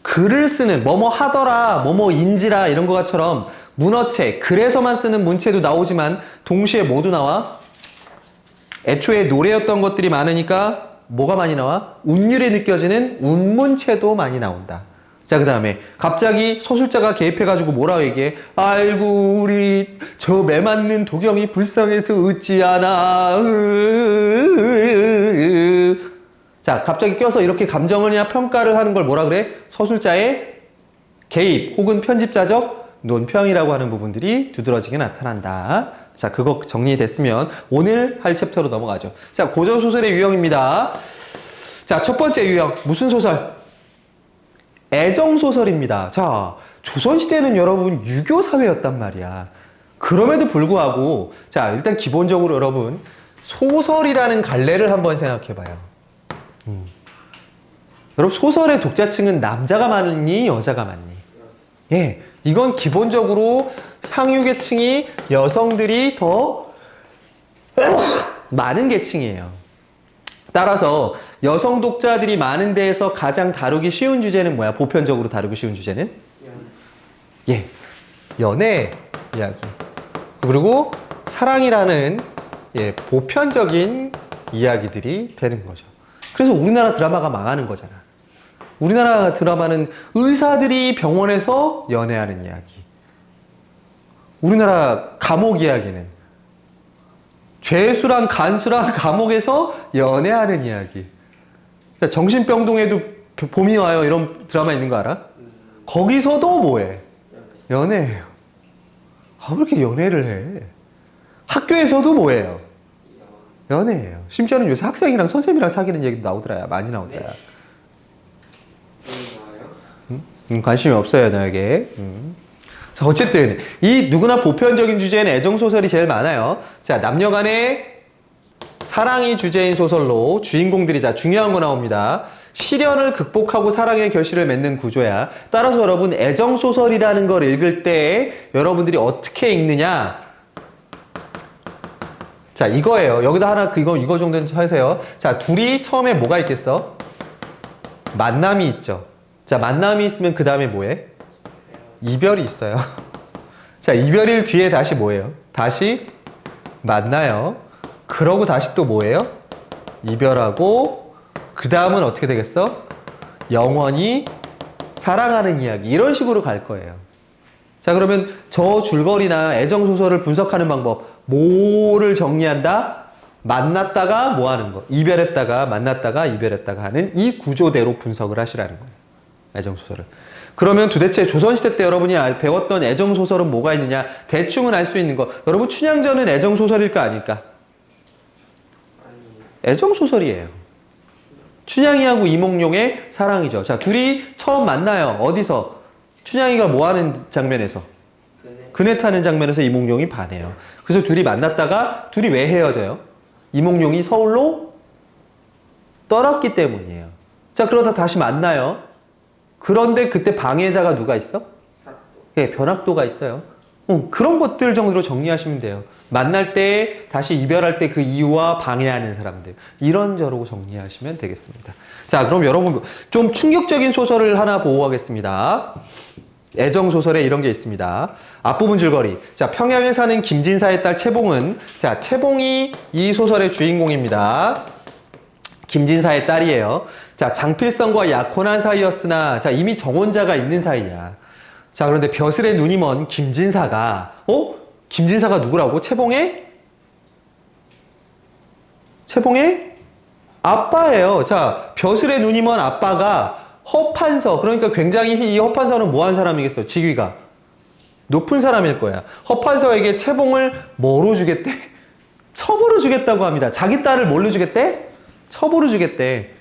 글을 쓰는 뭐뭐 하더라, 뭐뭐 인지라 이런 것처럼 문어체, 글에서만 쓰는 문체도 나오지만 동시에 모두 나와? 애초에 노래였던 것들이 많으니까 뭐가 많이 나와? 운율이 느껴지는 운문체도 많이 나온다. 자, 그 다음에 갑자기 서술자가 개입해가지고 뭐라고 얘기해? 아이고 우리 저 매 맞는 도경이 불쌍해서 웃지 않아. 자, 갑자기 껴서 이렇게 감정이나 평가를 하는 걸 뭐라 그래? 서술자의 개입 혹은 편집자적 논평이라고 하는 부분들이 두드러지게 나타난다. 자, 그거 정리됐으면 오늘 할 챕터로 넘어가죠. 자, 고전소설의 유형입니다. 자, 첫 번째 유형. 무슨 소설? 애정소설입니다. 자, 조선시대는 여러분 유교사회였단 말이야. 그럼에도 불구하고, 자, 일단 기본적으로 여러분, 소설이라는 갈래를 한번 생각해 봐요. 여러분, 소설의 독자층은 남자가 많니, 여자가 많니? 예, 이건 기본적으로 향유 계층이 여성들이 더 많은 계층이에요. 따라서 여성 독자들이 많은 데에서 가장 다루기 쉬운 주제는 뭐야? 보편적으로 다루기 쉬운 주제는? 예, 연애 이야기. 그리고 사랑이라는 예, 보편적인 이야기들이 되는 거죠. 그래서 우리나라 드라마가 망하는 거잖아. 우리나라 드라마는 의사들이 병원에서 연애하는 이야기. 우리나라 감옥 이야기는 죄수랑 간수랑 감옥에서 연애하는 이야기. 그러니까 정신병동에도 봄이 와요 이런 드라마 있는 거 알아? 거기서도 뭐해? 연애해요. 아, 왜 이렇게 연애를 해? 학교에서도 뭐해요? 연애해요. 심지어는 요새 학생이랑 선생님이랑 사귀는 얘기도 나오더라. 많이 나오더라. 관심이 없어요, 너에게. 자, 어쨌든 이 누구나 보편적인 주제는 애정소설이 제일 많아요. 자, 남녀간의 사랑이 주제인 소설로 주인공들이 자 중요한 거 나옵니다. 시련을 극복하고 사랑의 결실을 맺는 구조야. 따라서 여러분 애정소설이라는 걸 읽을 때 여러분들이 어떻게 읽느냐? 자, 이거예요. 여기다 하나 이거 정도는 하세요. 자, 둘이 처음에 뭐가 있겠어? 만남이 있죠. 자, 만남이 있으면 그 다음에 뭐해? 이별이 있어요. 자, 이별일 뒤에 다시 뭐예요? 다시 만나요. 그러고 다시 또 뭐예요? 이별하고 그 다음은 어떻게 되겠어? 영원히 사랑하는 이야기. 이런 식으로 갈 거예요. 자, 그러면 저 줄거리나 애정소설을 분석하는 방법. 뭐를 정리한다? 만났다가 뭐 하는 거? 이별했다가 만났다가 이별했다가 하는 이 구조대로 분석을 하시라는 거예요. 애정소설을. 그러면 도대체 조선시대 때 여러분이 배웠던 애정소설은 뭐가 있느냐? 대충은 알 수 있는 거. 여러분 춘향전은 애정소설일까 아닐까? 애정소설이에요. 춘향이하고 이몽룡의 사랑이죠. 자, 둘이 처음 만나요. 어디서? 춘향이가 뭐 하는 장면에서? 그네 타는 장면에서 이몽룡이 반해요. 그래서 둘이 만났다가 둘이 왜 헤어져요? 이몽룡이 서울로 떠났기 때문이에요. 자, 그러다 다시 만나요. 그런데 그때 방해자가 누가 있어? 네, 변학도가 있어요. 그런 것들 정도로 정리하시면 돼요. 만날 때, 다시 이별할 때 그 이유와 방해하는 사람들. 이런저런 정리하시면 되겠습니다. 자, 그럼 여러분 좀 충격적인 소설을 하나 보호하겠습니다. 애정소설에 이런 게 있습니다. 앞부분 줄거리. 자, 평양에 사는 김진사의 딸 채봉은, 자, 채봉이 이 소설의 주인공입니다. 김진사의 딸이에요. 자, 장필성과 약혼한 사이였으나, 자, 이미 정혼자가 있는 사이야. 자, 그런데 벼슬의 눈이 먼 김진사가, 김진사가 누구라고? 채봉의 아빠예요. 자, 벼슬의 눈이 먼 아빠가 허판서, 그러니까 굉장히 이 허판서는 뭐 한 사람이겠어? 직위가 높은 사람일 거야. 허판서에게 채봉을 뭐로 주겠대? 첩으로 주겠다고 합니다. 자기 딸을 뭘로 주겠대? 첩으로 주겠대.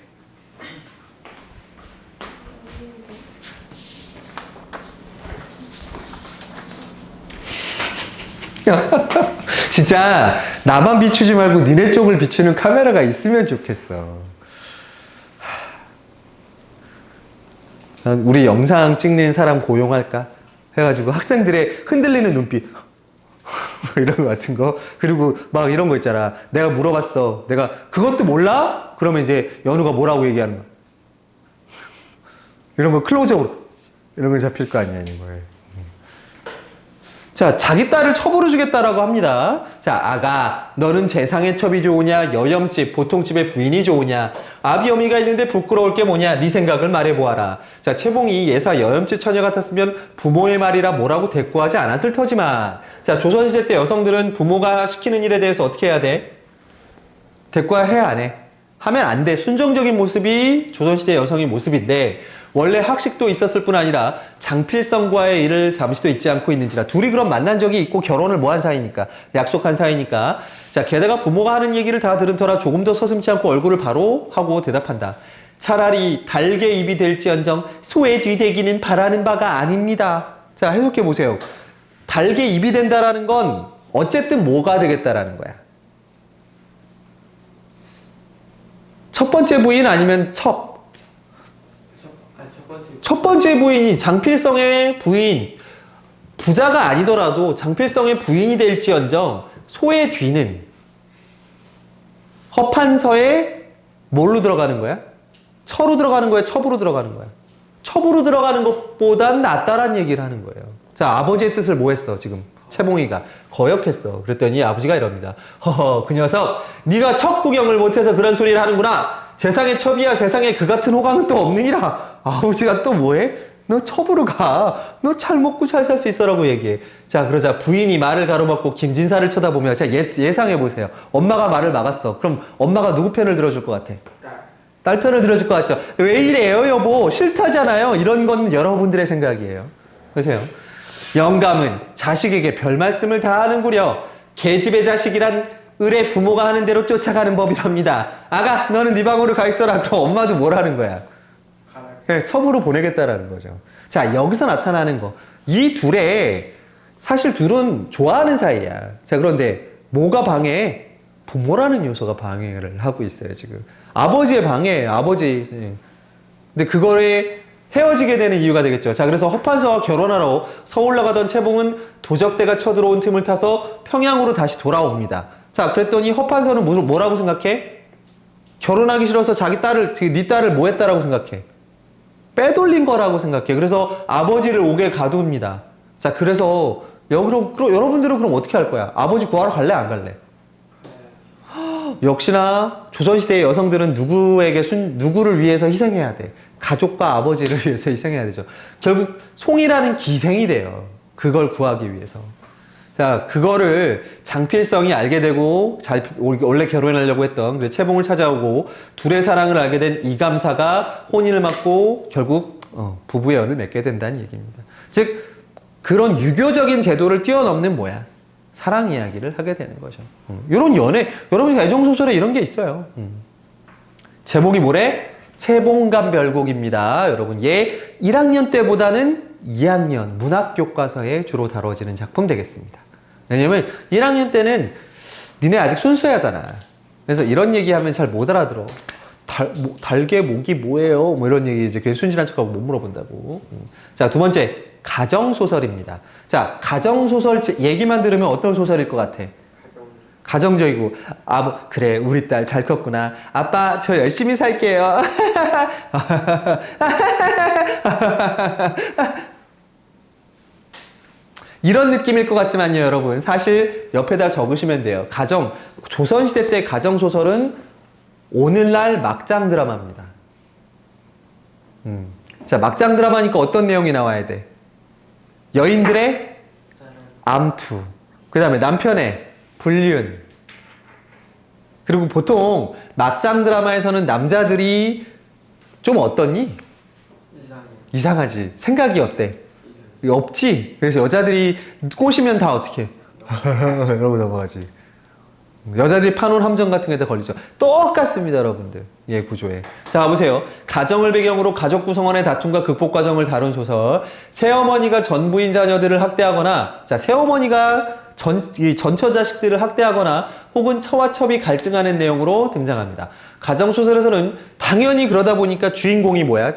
진짜 나만 비추지 말고 니네 쪽을 비추는 카메라가 있으면 좋겠어. 우리 영상 찍는 사람 고용할까? 해가지고 학생들의 흔들리는 눈빛 이런 거 같은 거, 그리고 막 이런 거 있잖아. 내가 물어봤어. 내가 그것도 몰라? 그러면 이제 연우가 뭐라고 얘기하는 거야. 이런 거 클로즈업으로 이런 거 잡힐 거 아니야 이거에. 자, 자기 딸을 첩으로 주겠다라고 합니다. 자, 아가, 너는 재상의 첩이 좋으냐? 여염집, 보통집의 부인이 좋으냐? 아비어미가 있는데 부끄러울 게 뭐냐? 네 생각을 말해보아라. 자, 채봉이 예사 여염집 처녀 같았으면 부모의 말이라 뭐라고 대꾸하지 않았을 터지만, 자, 조선시대 때 여성들은 부모가 시키는 일에 대해서 어떻게 해야 돼? 대꾸해야 안 해? 하면 안 돼. 순종적인 모습이 조선시대 여성의 모습인데, 원래 학식도 있었을 뿐 아니라 장필성과의 일을 잠시도 잊지 않고 있는지라. 둘이 그럼 만난 적이 있고 결혼을 뭐 한 사이니까, 약속한 사이니까. 자, 게다가 부모가 하는 얘기를 다 들은 터라 조금 더 서슴지 않고 얼굴을 바로 하고 대답한다. 차라리 달개 입이 될지언정 소의 뒤되기는 바라는 바가 아닙니다. 자, 해석해 보세요. 달개 입이 된다라는 건 어쨌든 뭐가 되겠다라는 거야. 첫 번째 부인 아니면 첩? 첫 번째 부인이 장필성의 부인, 부자가 아니더라도 장필성의 부인이 될지언정 소의 뒤는 허판서에 뭘로 들어가는 거야? 처로 들어가는 거야? 첩으로 들어가는 거야? 첩으로 들어가는 것보단 낫다란 얘기를 하는 거예요. 자, 아버지의 뜻을 뭐 했어 지금? 채봉이가 거역했어. 그랬더니 아버지가 이럽니다. 허허, 그 녀석, 네가 첩 구경을 못해서 그런 소리를 하는구나. 세상에 첩이야 세상에 그 같은 호강은 또 없느니라. 아버지가 또 뭐해? 너 첩으로 가. 너 잘 먹고 잘 살 수 있어라고 얘기해. 자, 그러자 부인이 말을 가로막고 김진사를 쳐다보며, 자, 예상해 보세요. 엄마가 말을 막았어. 그럼 엄마가 누구 편을 들어줄 것 같아? 딸 편을 들어줄 것 같죠? 왜 이래요 여보? 싫다잖아요. 이런 건 여러분들의 생각이에요. 보세요. 영감은 자식에게 별 말씀을 다 하는구려. 계집의 자식이란 을의 부모가 하는 대로 쫓아가는 법이랍니다. 아가, 너는 네 방으로 가 있어라. 그럼 엄마도 뭘 하는 거야? 네, 첩으로 보내겠다라는 거죠. 자, 여기서 나타나는 거. 이 둘의, 사실 둘은 좋아하는 사이야. 자, 그런데 뭐가 방해해? 부모라는 요소가 방해를 하고 있어요, 지금. 아버지의 방해예요, 아버지. 근데 그거에 헤어지게 되는 이유가 되겠죠. 자, 그래서 허판서와 결혼하러 서울 나가던 채봉은 도적대가 쳐들어온 틈을 타서 평양으로 다시 돌아옵니다. 자, 그랬더니 허판서는 뭐라고 생각해? 결혼하기 싫어서 자기 딸을, 네 딸을 뭐 했다라고 생각해? 빼돌린 거라고 생각해. 그래서 아버지를 옥에 가두입니다. 자, 그래서 여러분들은 그럼 어떻게 할 거야? 아버지 구하러 갈래? 안 갈래? 역시나 조선시대의 여성들은 누구를 위해서 희생해야 돼? 가족과 아버지를 위해서 희생해야 되죠. 결국 송이라는 기생이 돼요. 그걸 구하기 위해서. 자, 그거를 장필성이 알게 되고 원래 결혼하려고 했던 그래서 채봉을 찾아오고 둘의 사랑을 알게 된 이감사가 혼인을 맞고 결국 부부의 연을 맺게 된다는 얘기입니다. 즉 그런 유교적인 제도를 뛰어넘는 뭐야? 사랑 이야기를 하게 되는 거죠. 이런 연애, 여러분 애정소설에 이런 게 있어요. 제목이 뭐래? 채봉감별곡입니다. 여러분, 얘 1학년 때보다는 2학년 문학교과서에 주로 다뤄지는 작품 되겠습니다. 왜냐면 1학년 때는 니네 아직 순수하잖아. 그래서 이런 얘기하면 잘 못 알아들어. 달개 목이 뭐예요? 뭐 이런 얘기 이제 괜히 순진한 척하고 못 물어본다고. 자, 두 번째, 가정소설입니다. 자, 가정소설 얘기만 들으면 어떤 소설일 것 같아? 가정적이고, 그래, 우리 딸 잘 컸구나. 아빠, 저 열심히 살게요. 이런 느낌일 것 같지만요, 여러분. 사실 옆에다 적으시면 돼요. 조선시대 때 가정소설은 오늘날 막장 드라마입니다. 자, 막장 드라마니까 어떤 내용이 나와야 돼? 여인들의 암투. 그 다음에 남편의 불륜. 그리고 보통 막장 드라마에서는 남자들이 좀 어떻니? 이상하지. 생각이 어때? 없지. 그래서 여자들이 꼬시면 다 어떻게 해? 이러고 넘어가지. 여자들이 파놓은 함정 같은 게다 걸리죠. 똑같습니다, 여러분들. 예, 구조에. 자, 보세요. 가정을 배경으로 가족 구성원의 다툼과 극복 과정을 다룬 소설. 새어머니가 전부인 자녀들을 학대하거나, 자, 새어머니가 전처 자식들을 학대하거나, 혹은 처와 첩이 갈등하는 내용으로 등장합니다. 가정소설에서는 당연히 그러다 보니까 주인공이 뭐야?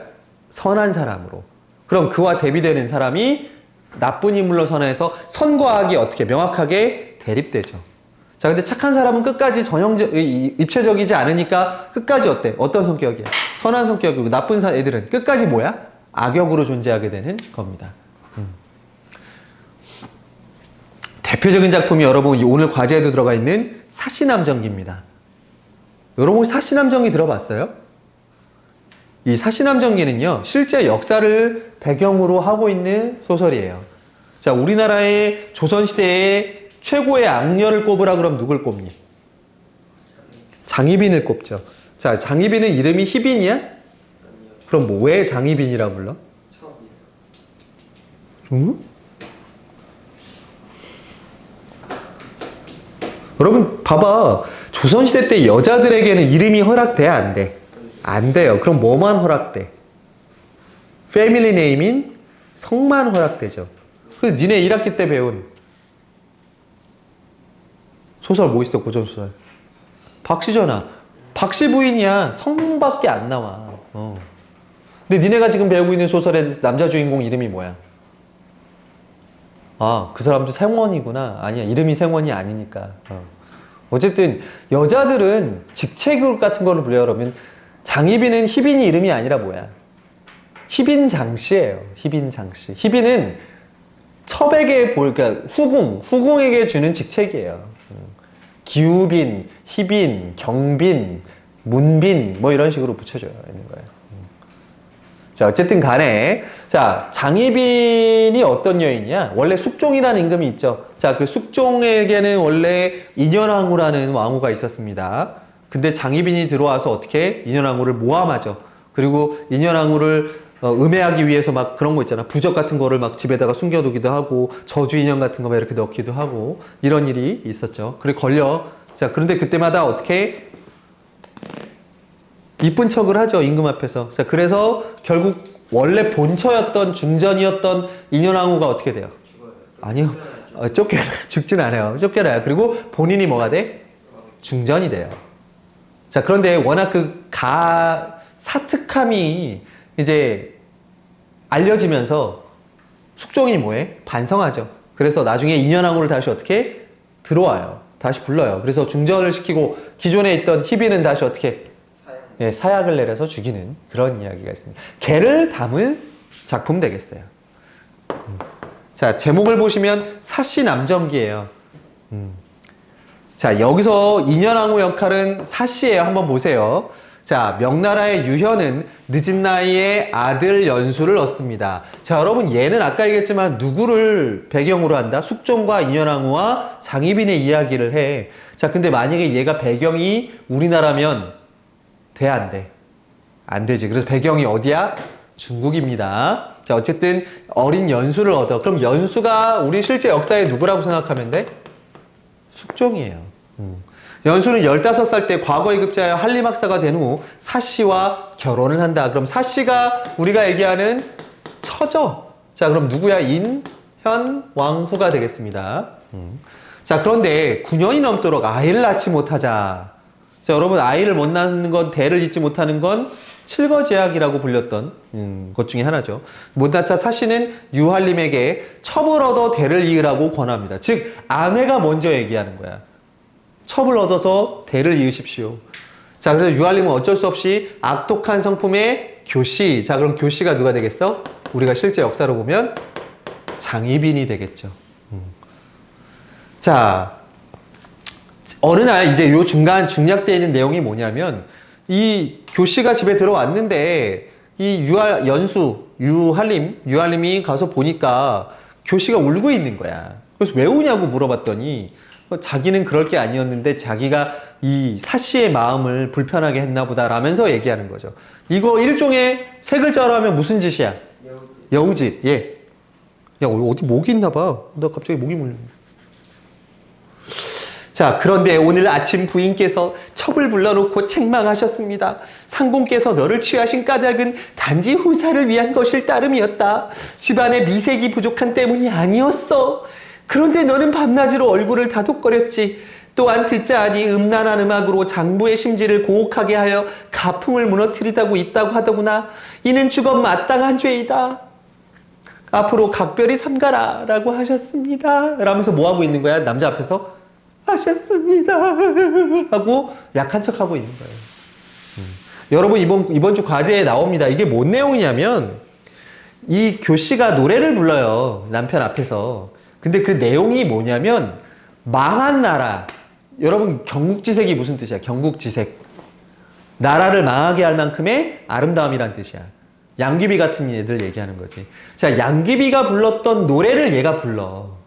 선한 사람으로. 그럼 그와 대비되는 사람이 나쁜 인물로 선회해서 선과 악이 어떻게 명확하게 대립되죠. 자, 근데 착한 사람은 끝까지 입체적이지 않으니까 끝까지 어때? 어떤 성격이야? 선한 성격이고 나쁜 애들은 끝까지 뭐야? 악역으로 존재하게 되는 겁니다. 대표적인 작품이 여러분 오늘 과제에도 들어가 있는 사시남정기입니다. 여러분 사시남정기 들어봤어요? 이 사시남정기는요, 실제 역사를 배경으로 하고 있는 소설이에요. 자, 우리나라의 조선시대의 최고의 악녀를 꼽으라 그러면 누굴 꼽니? 장희빈을 꼽죠. 자, 장희빈은 이름이 희빈이야? 그럼 왜 장희빈이라 불러? 응? 여러분 봐봐. 조선시대 때 여자들에게는 이름이 허락돼? 안 돼? 안 돼요. 그럼 뭐만 허락돼? 패밀리 네임인 성만 허락되죠. 그래서 니네 1학기 때 배운 소설 뭐 있어? 고전소설. 박씨잖아. 박씨 부인이야. 성밖에 안 나와. 근데 니네가 지금 배우고 있는 소설의 남자 주인공 이름이 뭐야? 아, 그 사람도 생원이구나. 아니야, 이름이 생원이 아니니까. 어쨌든 여자들은 직책을 같은 거를 불려요. 그러면 장희빈은 희빈이 이름이 아니라 뭐야? 희빈장씨예요. 희빈장씨. 희빈은 첩에게 그러니까 후궁에게 주는 직책이에요. 기우빈, 희빈, 경빈, 문빈 뭐 이런 식으로 붙여져 있는 거예요. 자, 어쨌든 간에 자, 장희빈이 어떤 여인이야? 원래 숙종이라는 임금이 있죠. 자, 그 숙종에게는 원래 인현왕후라는 왕후가 있었습니다. 근데 장희빈이 들어와서 어떻게 인현왕후를 모함하죠. 그리고 인현왕후를 음해하기 위해서 막 그런 거 있잖아. 부적 같은 거를 막 집에다가 숨겨두기도 하고 저주 인형 같은 거 막 이렇게 넣기도 하고 이런 일이 있었죠. 그리고 자, 그런데 그때마다 어떻게 이쁜 척을 하죠. 임금 앞에서. 자, 그래서 결국 원래 본처였던 중전이었던 인현왕후가 어떻게 돼요? 죽어요. 아니요. 죽진 않아요. 쫓겨나요. 그리고 본인이 뭐가 돼? 중전이 돼요. 자, 그런데 워낙 사특함이 이제 알려지면서 숙종이 뭐해? 반성하죠. 그래서 나중에 인현왕후를 다시 어떻게? 들어와요. 다시 불러요. 그래서 중전을 시키고 기존에 있던 희비는 다시 어떻게? 예, 사약을 내려서 죽이는 그런 이야기가 있습니다. 개를 담은 작품 되겠어요. 자, 제목을 보시면 사시 남정기예요. 자, 여기서 인현왕후 역할은 사시예요. 한번 보세요. 자, 명나라의 유현은 늦은 나이에 아들 연수를 얻습니다. 자, 여러분 얘는 아까 얘기했지만 누구를 배경으로 한다? 숙종과 인현왕후와 장희빈의 이야기를 해. 자, 근데 만약에 얘가 배경이 우리나라면 돼, 안 돼? 안 되지. 그래서 배경이 어디야? 중국입니다. 자, 어쨌든 어린 연수를 얻어. 그럼 연수가 우리 실제 역사의 누구라고 생각하면 돼? 숙종이에요. 연수는 15살 때 과거에 급제하여 한림학사가 된 후 사씨와 결혼을 한다. 그럼 사씨가 우리가 얘기하는 처죠. 자, 그럼 누구야? 인현왕후가 되겠습니다. 자, 그런데 9년이 넘도록 아이를 낳지 못하자. 자, 여러분 아이를 못 낳는 건, 대를 잇지 못하는 건 칠거제약이라고 불렸던 것 중에 하나죠. 못 낳자 사씨는 유한림에게 첩을 얻어 대를 이으라고 권합니다. 즉 아내가 먼저 얘기하는 거야. 첩을 얻어서 대를 이으십시오. 자, 그래서 유한림은 어쩔 수 없이 악독한 성품의 교씨. 자, 그럼 교씨가 누가 되겠어? 우리가 실제 역사로 보면 장희빈이 되겠죠. 자, 어느 날 이제 요 중간 중략되어 있는 내용이 뭐냐면 이 교씨가 집에 들어왔는데 이 유한림이 가서 보니까 교씨가 울고 있는 거야. 그래서 왜 우냐고 물어봤더니 자기는 그럴 게 아니었는데 자기가 이 사씨의 마음을 불편하게 했나 보다 라면서 얘기하는 거죠. 이거 일종의 세 글자로 하면 무슨 짓이야? 여우짓. 예. 야, 어디 목이 있나 봐. 나 갑자기 목이 물리네. 자, 그런데 오늘 아침 부인께서 첩을 불러놓고 책망하셨습니다. 상공께서 너를 취하신 까닭은 단지 후사를 위한 것일 따름이었다. 집안에 미색이 부족한 때문이 아니었어. 그런데 너는 밤낮으로 얼굴을 다독거렸지. 또한 듣자 하니 음란한 음악으로 장부의 심지를 고혹하게 하여 가풍을 무너뜨리다고 있다고 하더구나. 이는 죽어 마땅한 죄이다. 앞으로 각별히 삼가라 라고 하셨습니다. 라면서 뭐 하고 있는 거야? 남자 앞에서 하셨습니다 하고 약한 척 하고 있는 거예요. 여러분 이번 주 과제에 나옵니다. 이게 뭔 내용이냐면 이 교씨가 노래를 불러요. 남편 앞에서. 근데 그 내용이 뭐냐면 망한 나라. 여러분 경국지색이 무슨 뜻이야? 경국지색. 나라를 망하게 할 만큼의 아름다움이란 뜻이야. 양귀비 같은 애들 얘기하는 거지. 자, 양귀비가 불렀던 노래를 얘가 불러.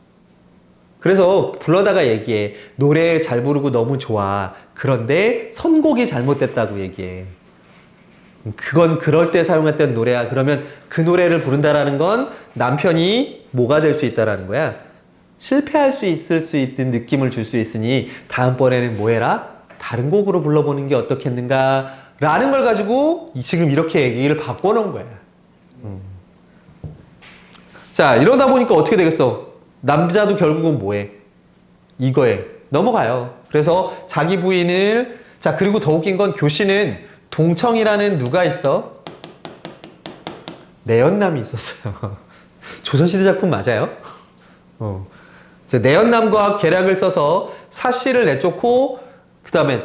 그래서 불러다가 얘기해. 노래 잘 부르고 너무 좋아. 그런데 선곡이 잘못됐다고 얘기해. 그건 그럴 때 사용했던 노래야. 그러면 그 노래를 부른다라는 건 남편이 뭐가 될 수 있다라는 거야? 실패할 수 있을 수 있는 느낌을 줄 수 있으니 다음번에는 뭐 해라? 다른 곡으로 불러보는 게 어떻겠는가? 라는 걸 가지고 지금 이렇게 얘기를 바꿔놓은 거야. 자, 이러다 보니까 어떻게 되겠어? 남자도 결국은 뭐해? 이거에 넘어가요. 그래서 자기 부인을, 자, 그리고 더 웃긴 건 교씨는 동청이라는 누가 있어? 내연남이 있었어요. 조선시대 작품 맞아요? 내연남과 계략을 써서 사씨를 내쫓고, 그 다음에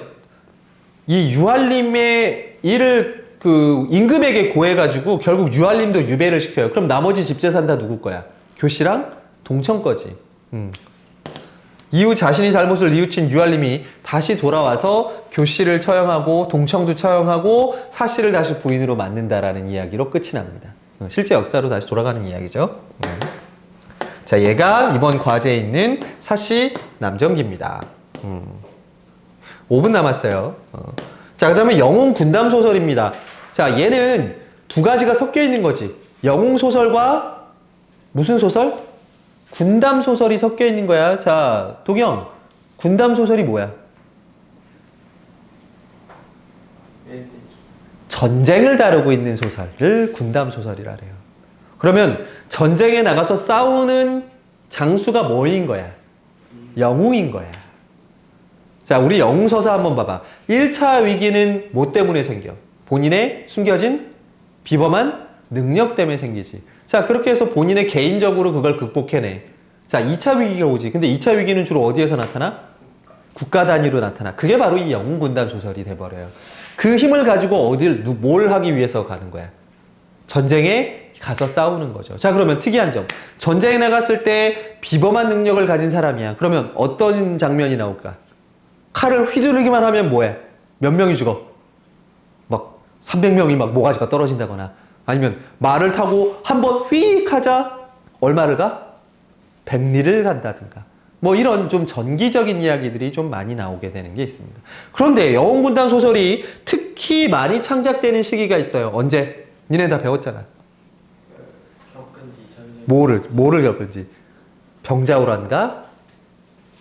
이 유한림의 일을 그 임금에게 고해가지고 결국 유한림도 유배를 시켜요. 그럼 나머지 집재산 다 누구 거야? 교씨랑 동청 거지. 이후 자신이 잘못을 뉘우친 유한림이 다시 돌아와서 교씨를 처형하고 동청도 처형하고 사씨를 다시 부인으로 만든다라는 이야기로 끝이 납니다. 실제 역사로 다시 돌아가는 이야기죠. 자, 얘가 이번 과제에 있는 사씨 남정기입니다. 5분 남았어요. 자, 그 다음에 영웅 군담 소설입니다. 자, 얘는 두 가지가 섞여 있는 거지. 영웅 소설과 무슨 소설? 군담 소설이 섞여 있는 거야. 자, 도경, 군담 소설이 뭐야? 전쟁을 다루고 있는 소설을 군담 소설이라 그래요. 그러면 전쟁에 나가서 싸우는 장수가 뭐인 거야? 영웅인 거야. 자, 우리 영웅서사 한번 봐봐. 1차 위기는 뭐 때문에 생겨? 본인의 숨겨진 비범한 능력 때문에 생기지. 자, 그렇게 해서 본인의 개인적으로 그걸 극복해내. 자, 2차 위기가 오지. 근데 2차 위기는 주로 어디에서 나타나? 국가 단위로 나타나. 그게 바로 이 영웅군단 소설이 돼버려요. 그 힘을 가지고 뭘 하기 위해서 가는 거야? 전쟁에 가서 싸우는 거죠. 자, 그러면 특이한 점. 전쟁에 나갔을 때 비범한 능력을 가진 사람이야. 그러면 어떤 장면이 나올까? 칼을 휘두르기만 하면 뭐해? 몇 명이 죽어? 막 300명이 막 모가지가 떨어진다거나 아니면 말을 타고 한번 휙 하자 얼마를 가? 100리를 간다든가. 뭐 이런 좀 전기적인 이야기들이 좀 많이 나오게 되는 게 있습니다. 그런데 영웅군단 소설이 특히 많이 창작되는 시기가 있어요. 언제? 니네 다 배웠잖아. 겪은 뒤 전쟁. 뭐를 겪은지. 병자호란과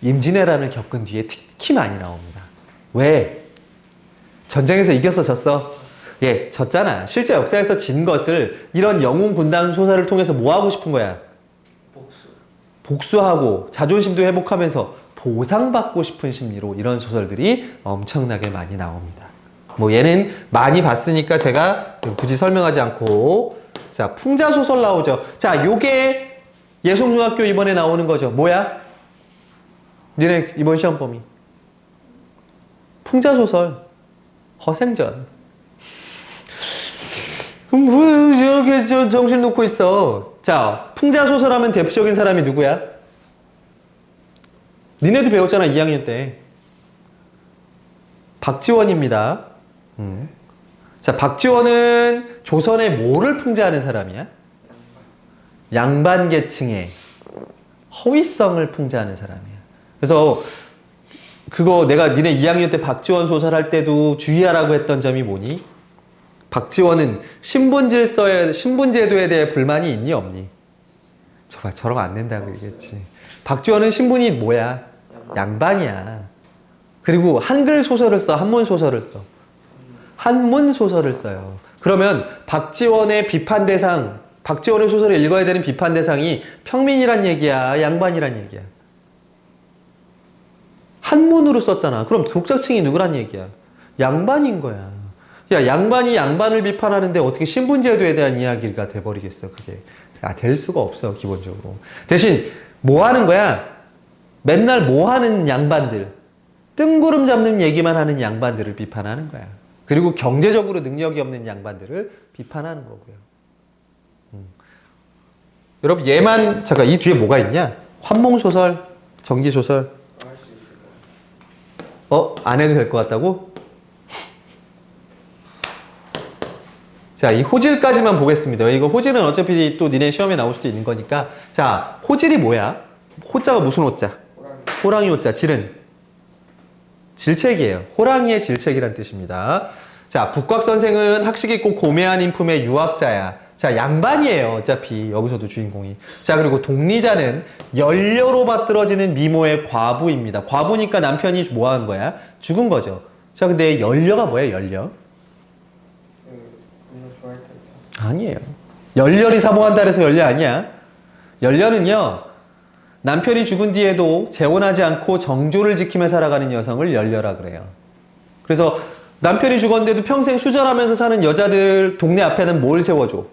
임진왜란을 겪은 뒤에 특히 많이 나옵니다. 왜? 전쟁에서 이겼어, 졌어? 예, 졌잖아. 실제 역사에서 진 것을 이런 영웅군단 소설을 통해서 뭐 하고 싶은 거야? 복수하고 자존심도 회복하면서 보상받고 싶은 심리로 이런 소설들이 엄청나게 많이 나옵니다. 뭐 얘는 많이 봤으니까 제가 굳이 설명하지 않고 자, 풍자소설 나오죠. 자, 요게 예송중학교 이번에 나오는 거죠. 뭐야? 니네 이번 시험 범위. 풍자소설. 허생전. 그럼 왜 이렇게 정신 놓고 있어? 자, 풍자소설 하면 대표적인 사람이 누구야? 니네도 배웠잖아, 2학년 때. 박지원입니다. 자, 박지원은 조선의 뭐를 풍자하는 사람이야? 양반 계층의 허위성을 풍자하는 사람이야. 그래서 그거 내가 니네 2학년 때 박지원 소설 할 때도 주의하라고 했던 점이 뭐니? 박지원은 신분제도에 대해 불만이 있니 없니? 저러면 안 된다고 얘기했지. 박지원은 신분이 뭐야? 양반이야. 그리고 한글 소설을 써, 한문 소설을 써. 한문 소설을 써요. 그러면 박지원의 비판 대상, 박지원의 소설을 읽어야 되는 비판 대상이 평민이란 얘기야, 양반이란 얘기야. 한문으로 썼잖아. 그럼 독자층이 누구란 얘기야? 양반인 거야. 야, 양반이 양반을 비판하는데 어떻게 신분제도에 대한 이야기가 돼버리겠어, 그게. 될 수가 없어, 기본적으로. 대신, 뭐 하는 거야? 맨날 뭐 하는 양반들, 뜬구름 잡는 얘기만 하는 양반들을 비판하는 거야. 그리고 경제적으로 능력이 없는 양반들을 비판하는 거고요. 여러분, 얘만, 잠깐, 이 뒤에 뭐가 있냐? 환몽소설, 전기소설. 안 해도 될 것 같다고? 자, 이 호질까지만 보겠습니다. 이거 호질은 어차피 또 니네 시험에 나올 수도 있는 거니까. 자, 호질이 뭐야? 호자가 무슨 호자? 호랑이 호자, 질은? 질책이에요. 호랑이의 질책이란 뜻입니다. 자, 북곽 선생은 학식 있고 고매한 인품의 유학자야. 자, 양반이에요. 어차피 여기서도 주인공이. 자, 그리고 동리자는 연려로 받들어지는 미모의 과부입니다. 과부니까 남편이 뭐 한 거야? 죽은 거죠. 자, 근데 연려가 뭐예요? 연려? 아니에요. 열렬히 사모한다 그래서 연려 아니야. 연려는요, 남편이 죽은 뒤에도 재혼하지 않고 정조를 지키며 살아가는 여성을 연려라 그래요. 그래서 남편이 죽었는데도 평생 수절하면서 사는 여자들 동네 앞에는 뭘 세워줘?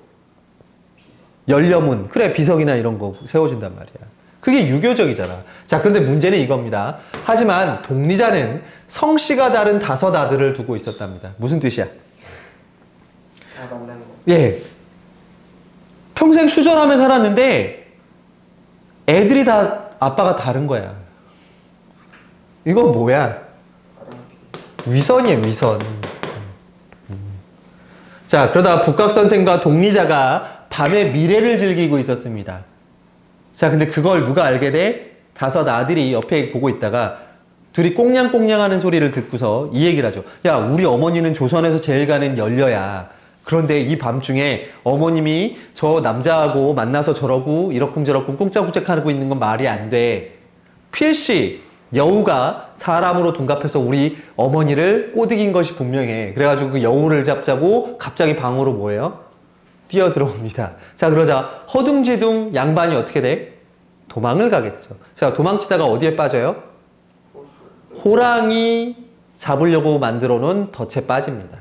연려문. 그래, 비석이나 이런 거 세워준단 말이야. 그게 유교적이잖아. 자, 근데 문제는 이겁니다. 하지만 동리자는 성씨가 다른 5 아들을 두고 있었답니다. 무슨 뜻이야? 만나는 거. 예. 평생 수절하며 살았는데 애들이 다 아빠가 다른 거야. 이거 뭐야? 위선이에요, 위선. 자, 그러다 북각 선생과 동리자가 밤에 미래를 즐기고 있었습니다. 자, 근데 그걸 누가 알게 돼? 5 아들이 옆에 보고 있다가 둘이 꽁냥꽁냥 하는 소리를 듣고서 이 얘기를 하죠. 야, 우리 어머니는 조선에서 제일 가는 연려야. 그런데 이 밤중에 어머님이 저 남자하고 만나서 저러고 이러쿵저러쿵 꽁짝꽁짝 하고 있는 건 말이 안 돼. 필시 여우가 사람으로 둔갑해서 우리 어머니를 꼬드긴 것이 분명해. 그래가지고 그 여우를 잡자고 갑자기 방으로 뭐예요? 뛰어 들어옵니다. 자, 그러자 허둥지둥 양반이 어떻게 돼? 도망을 가겠죠. 자, 도망치다가 어디에 빠져요? 호랑이 잡으려고 만들어 놓은 덫에 빠집니다.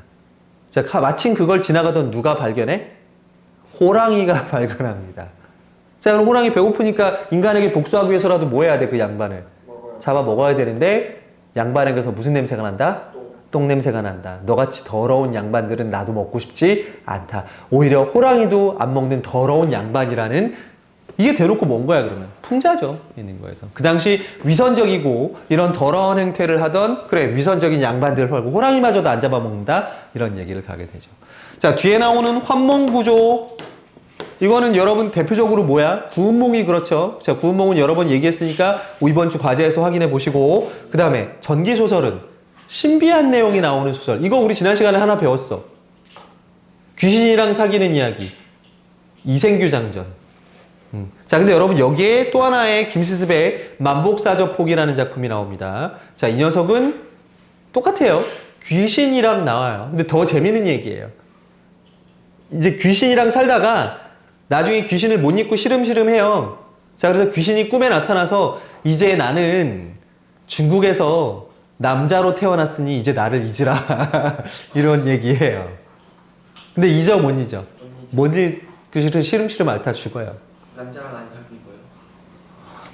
자, 마침 그걸 지나가던 누가 발견해? 호랑이가 발견합니다. 자, 그럼 호랑이 배고프니까 인간에게 복수하기 위해서라도 뭐 해야 돼, 그 양반을? 먹어요. 잡아 먹어야 되는데, 양반에게서 무슨 냄새가 난다? 똥 냄새가 난다. 너같이 더러운 양반들은 나도 먹고 싶지 않다. 오히려 호랑이도 안 먹는 더러운 양반이라는, 이게 대놓고 뭔 거야, 그러면? 풍자죠. 있는 거에서. 그 당시 위선적이고 이런 더러운 행태를 하던, 그래, 위선적인 양반들 말고 호랑이마저도 안 잡아먹는다. 이런 얘기를 가게 되죠. 자, 뒤에 나오는 환몽구조. 이거는 여러분 대표적으로 뭐야? 구운몽이 그렇죠. 자, 구운몽은 여러 번 얘기했으니까 이번 주 과제에서 확인해 보시고, 그 다음에 전기소설은 신비한 내용이 나오는 소설. 이거 우리 지난 시간에 하나 배웠어. 귀신이랑 사귀는 이야기. 이생규 장전. 자, 근데 여러분 여기에 또 하나의 김시습의 만복사저폭이라는 작품이 나옵니다. 자, 이 녀석은 똑같아요. 귀신이랑 나와요. 근데 더 재밌는 얘기예요. 이제 귀신이랑 살다가 나중에 귀신을 못 잊고 시름시름해요. 자, 그래서 귀신이 꿈에 나타나서 이제 나는 중국에서 남자로 태어났으니 이제 나를 잊으라. 이런 얘기예요. 근데 잊어 못 잊어. 못 잊, 귀신은 시름시름 앓다 죽어요. 남자랑 안 사귀고요.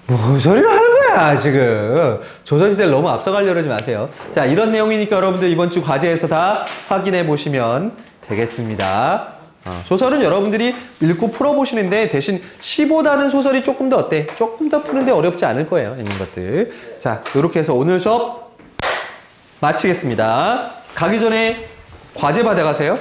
뭔 소리를 하는 거야, 지금. 조선시대를 너무 앞서가려고 하지 마세요. 자, 이런 내용이니까 여러분들 이번 주 과제에서 다 확인해 보시면 되겠습니다. 소설은 여러분들이 읽고 풀어보시는데 대신 시보다는 소설이 조금 더 어때? 조금 더 푸는데 어렵지 않을 거예요. 있는 것들. 자, 이렇게 해서 오늘 수업 마치겠습니다. 가기 전에 과제 받아가세요.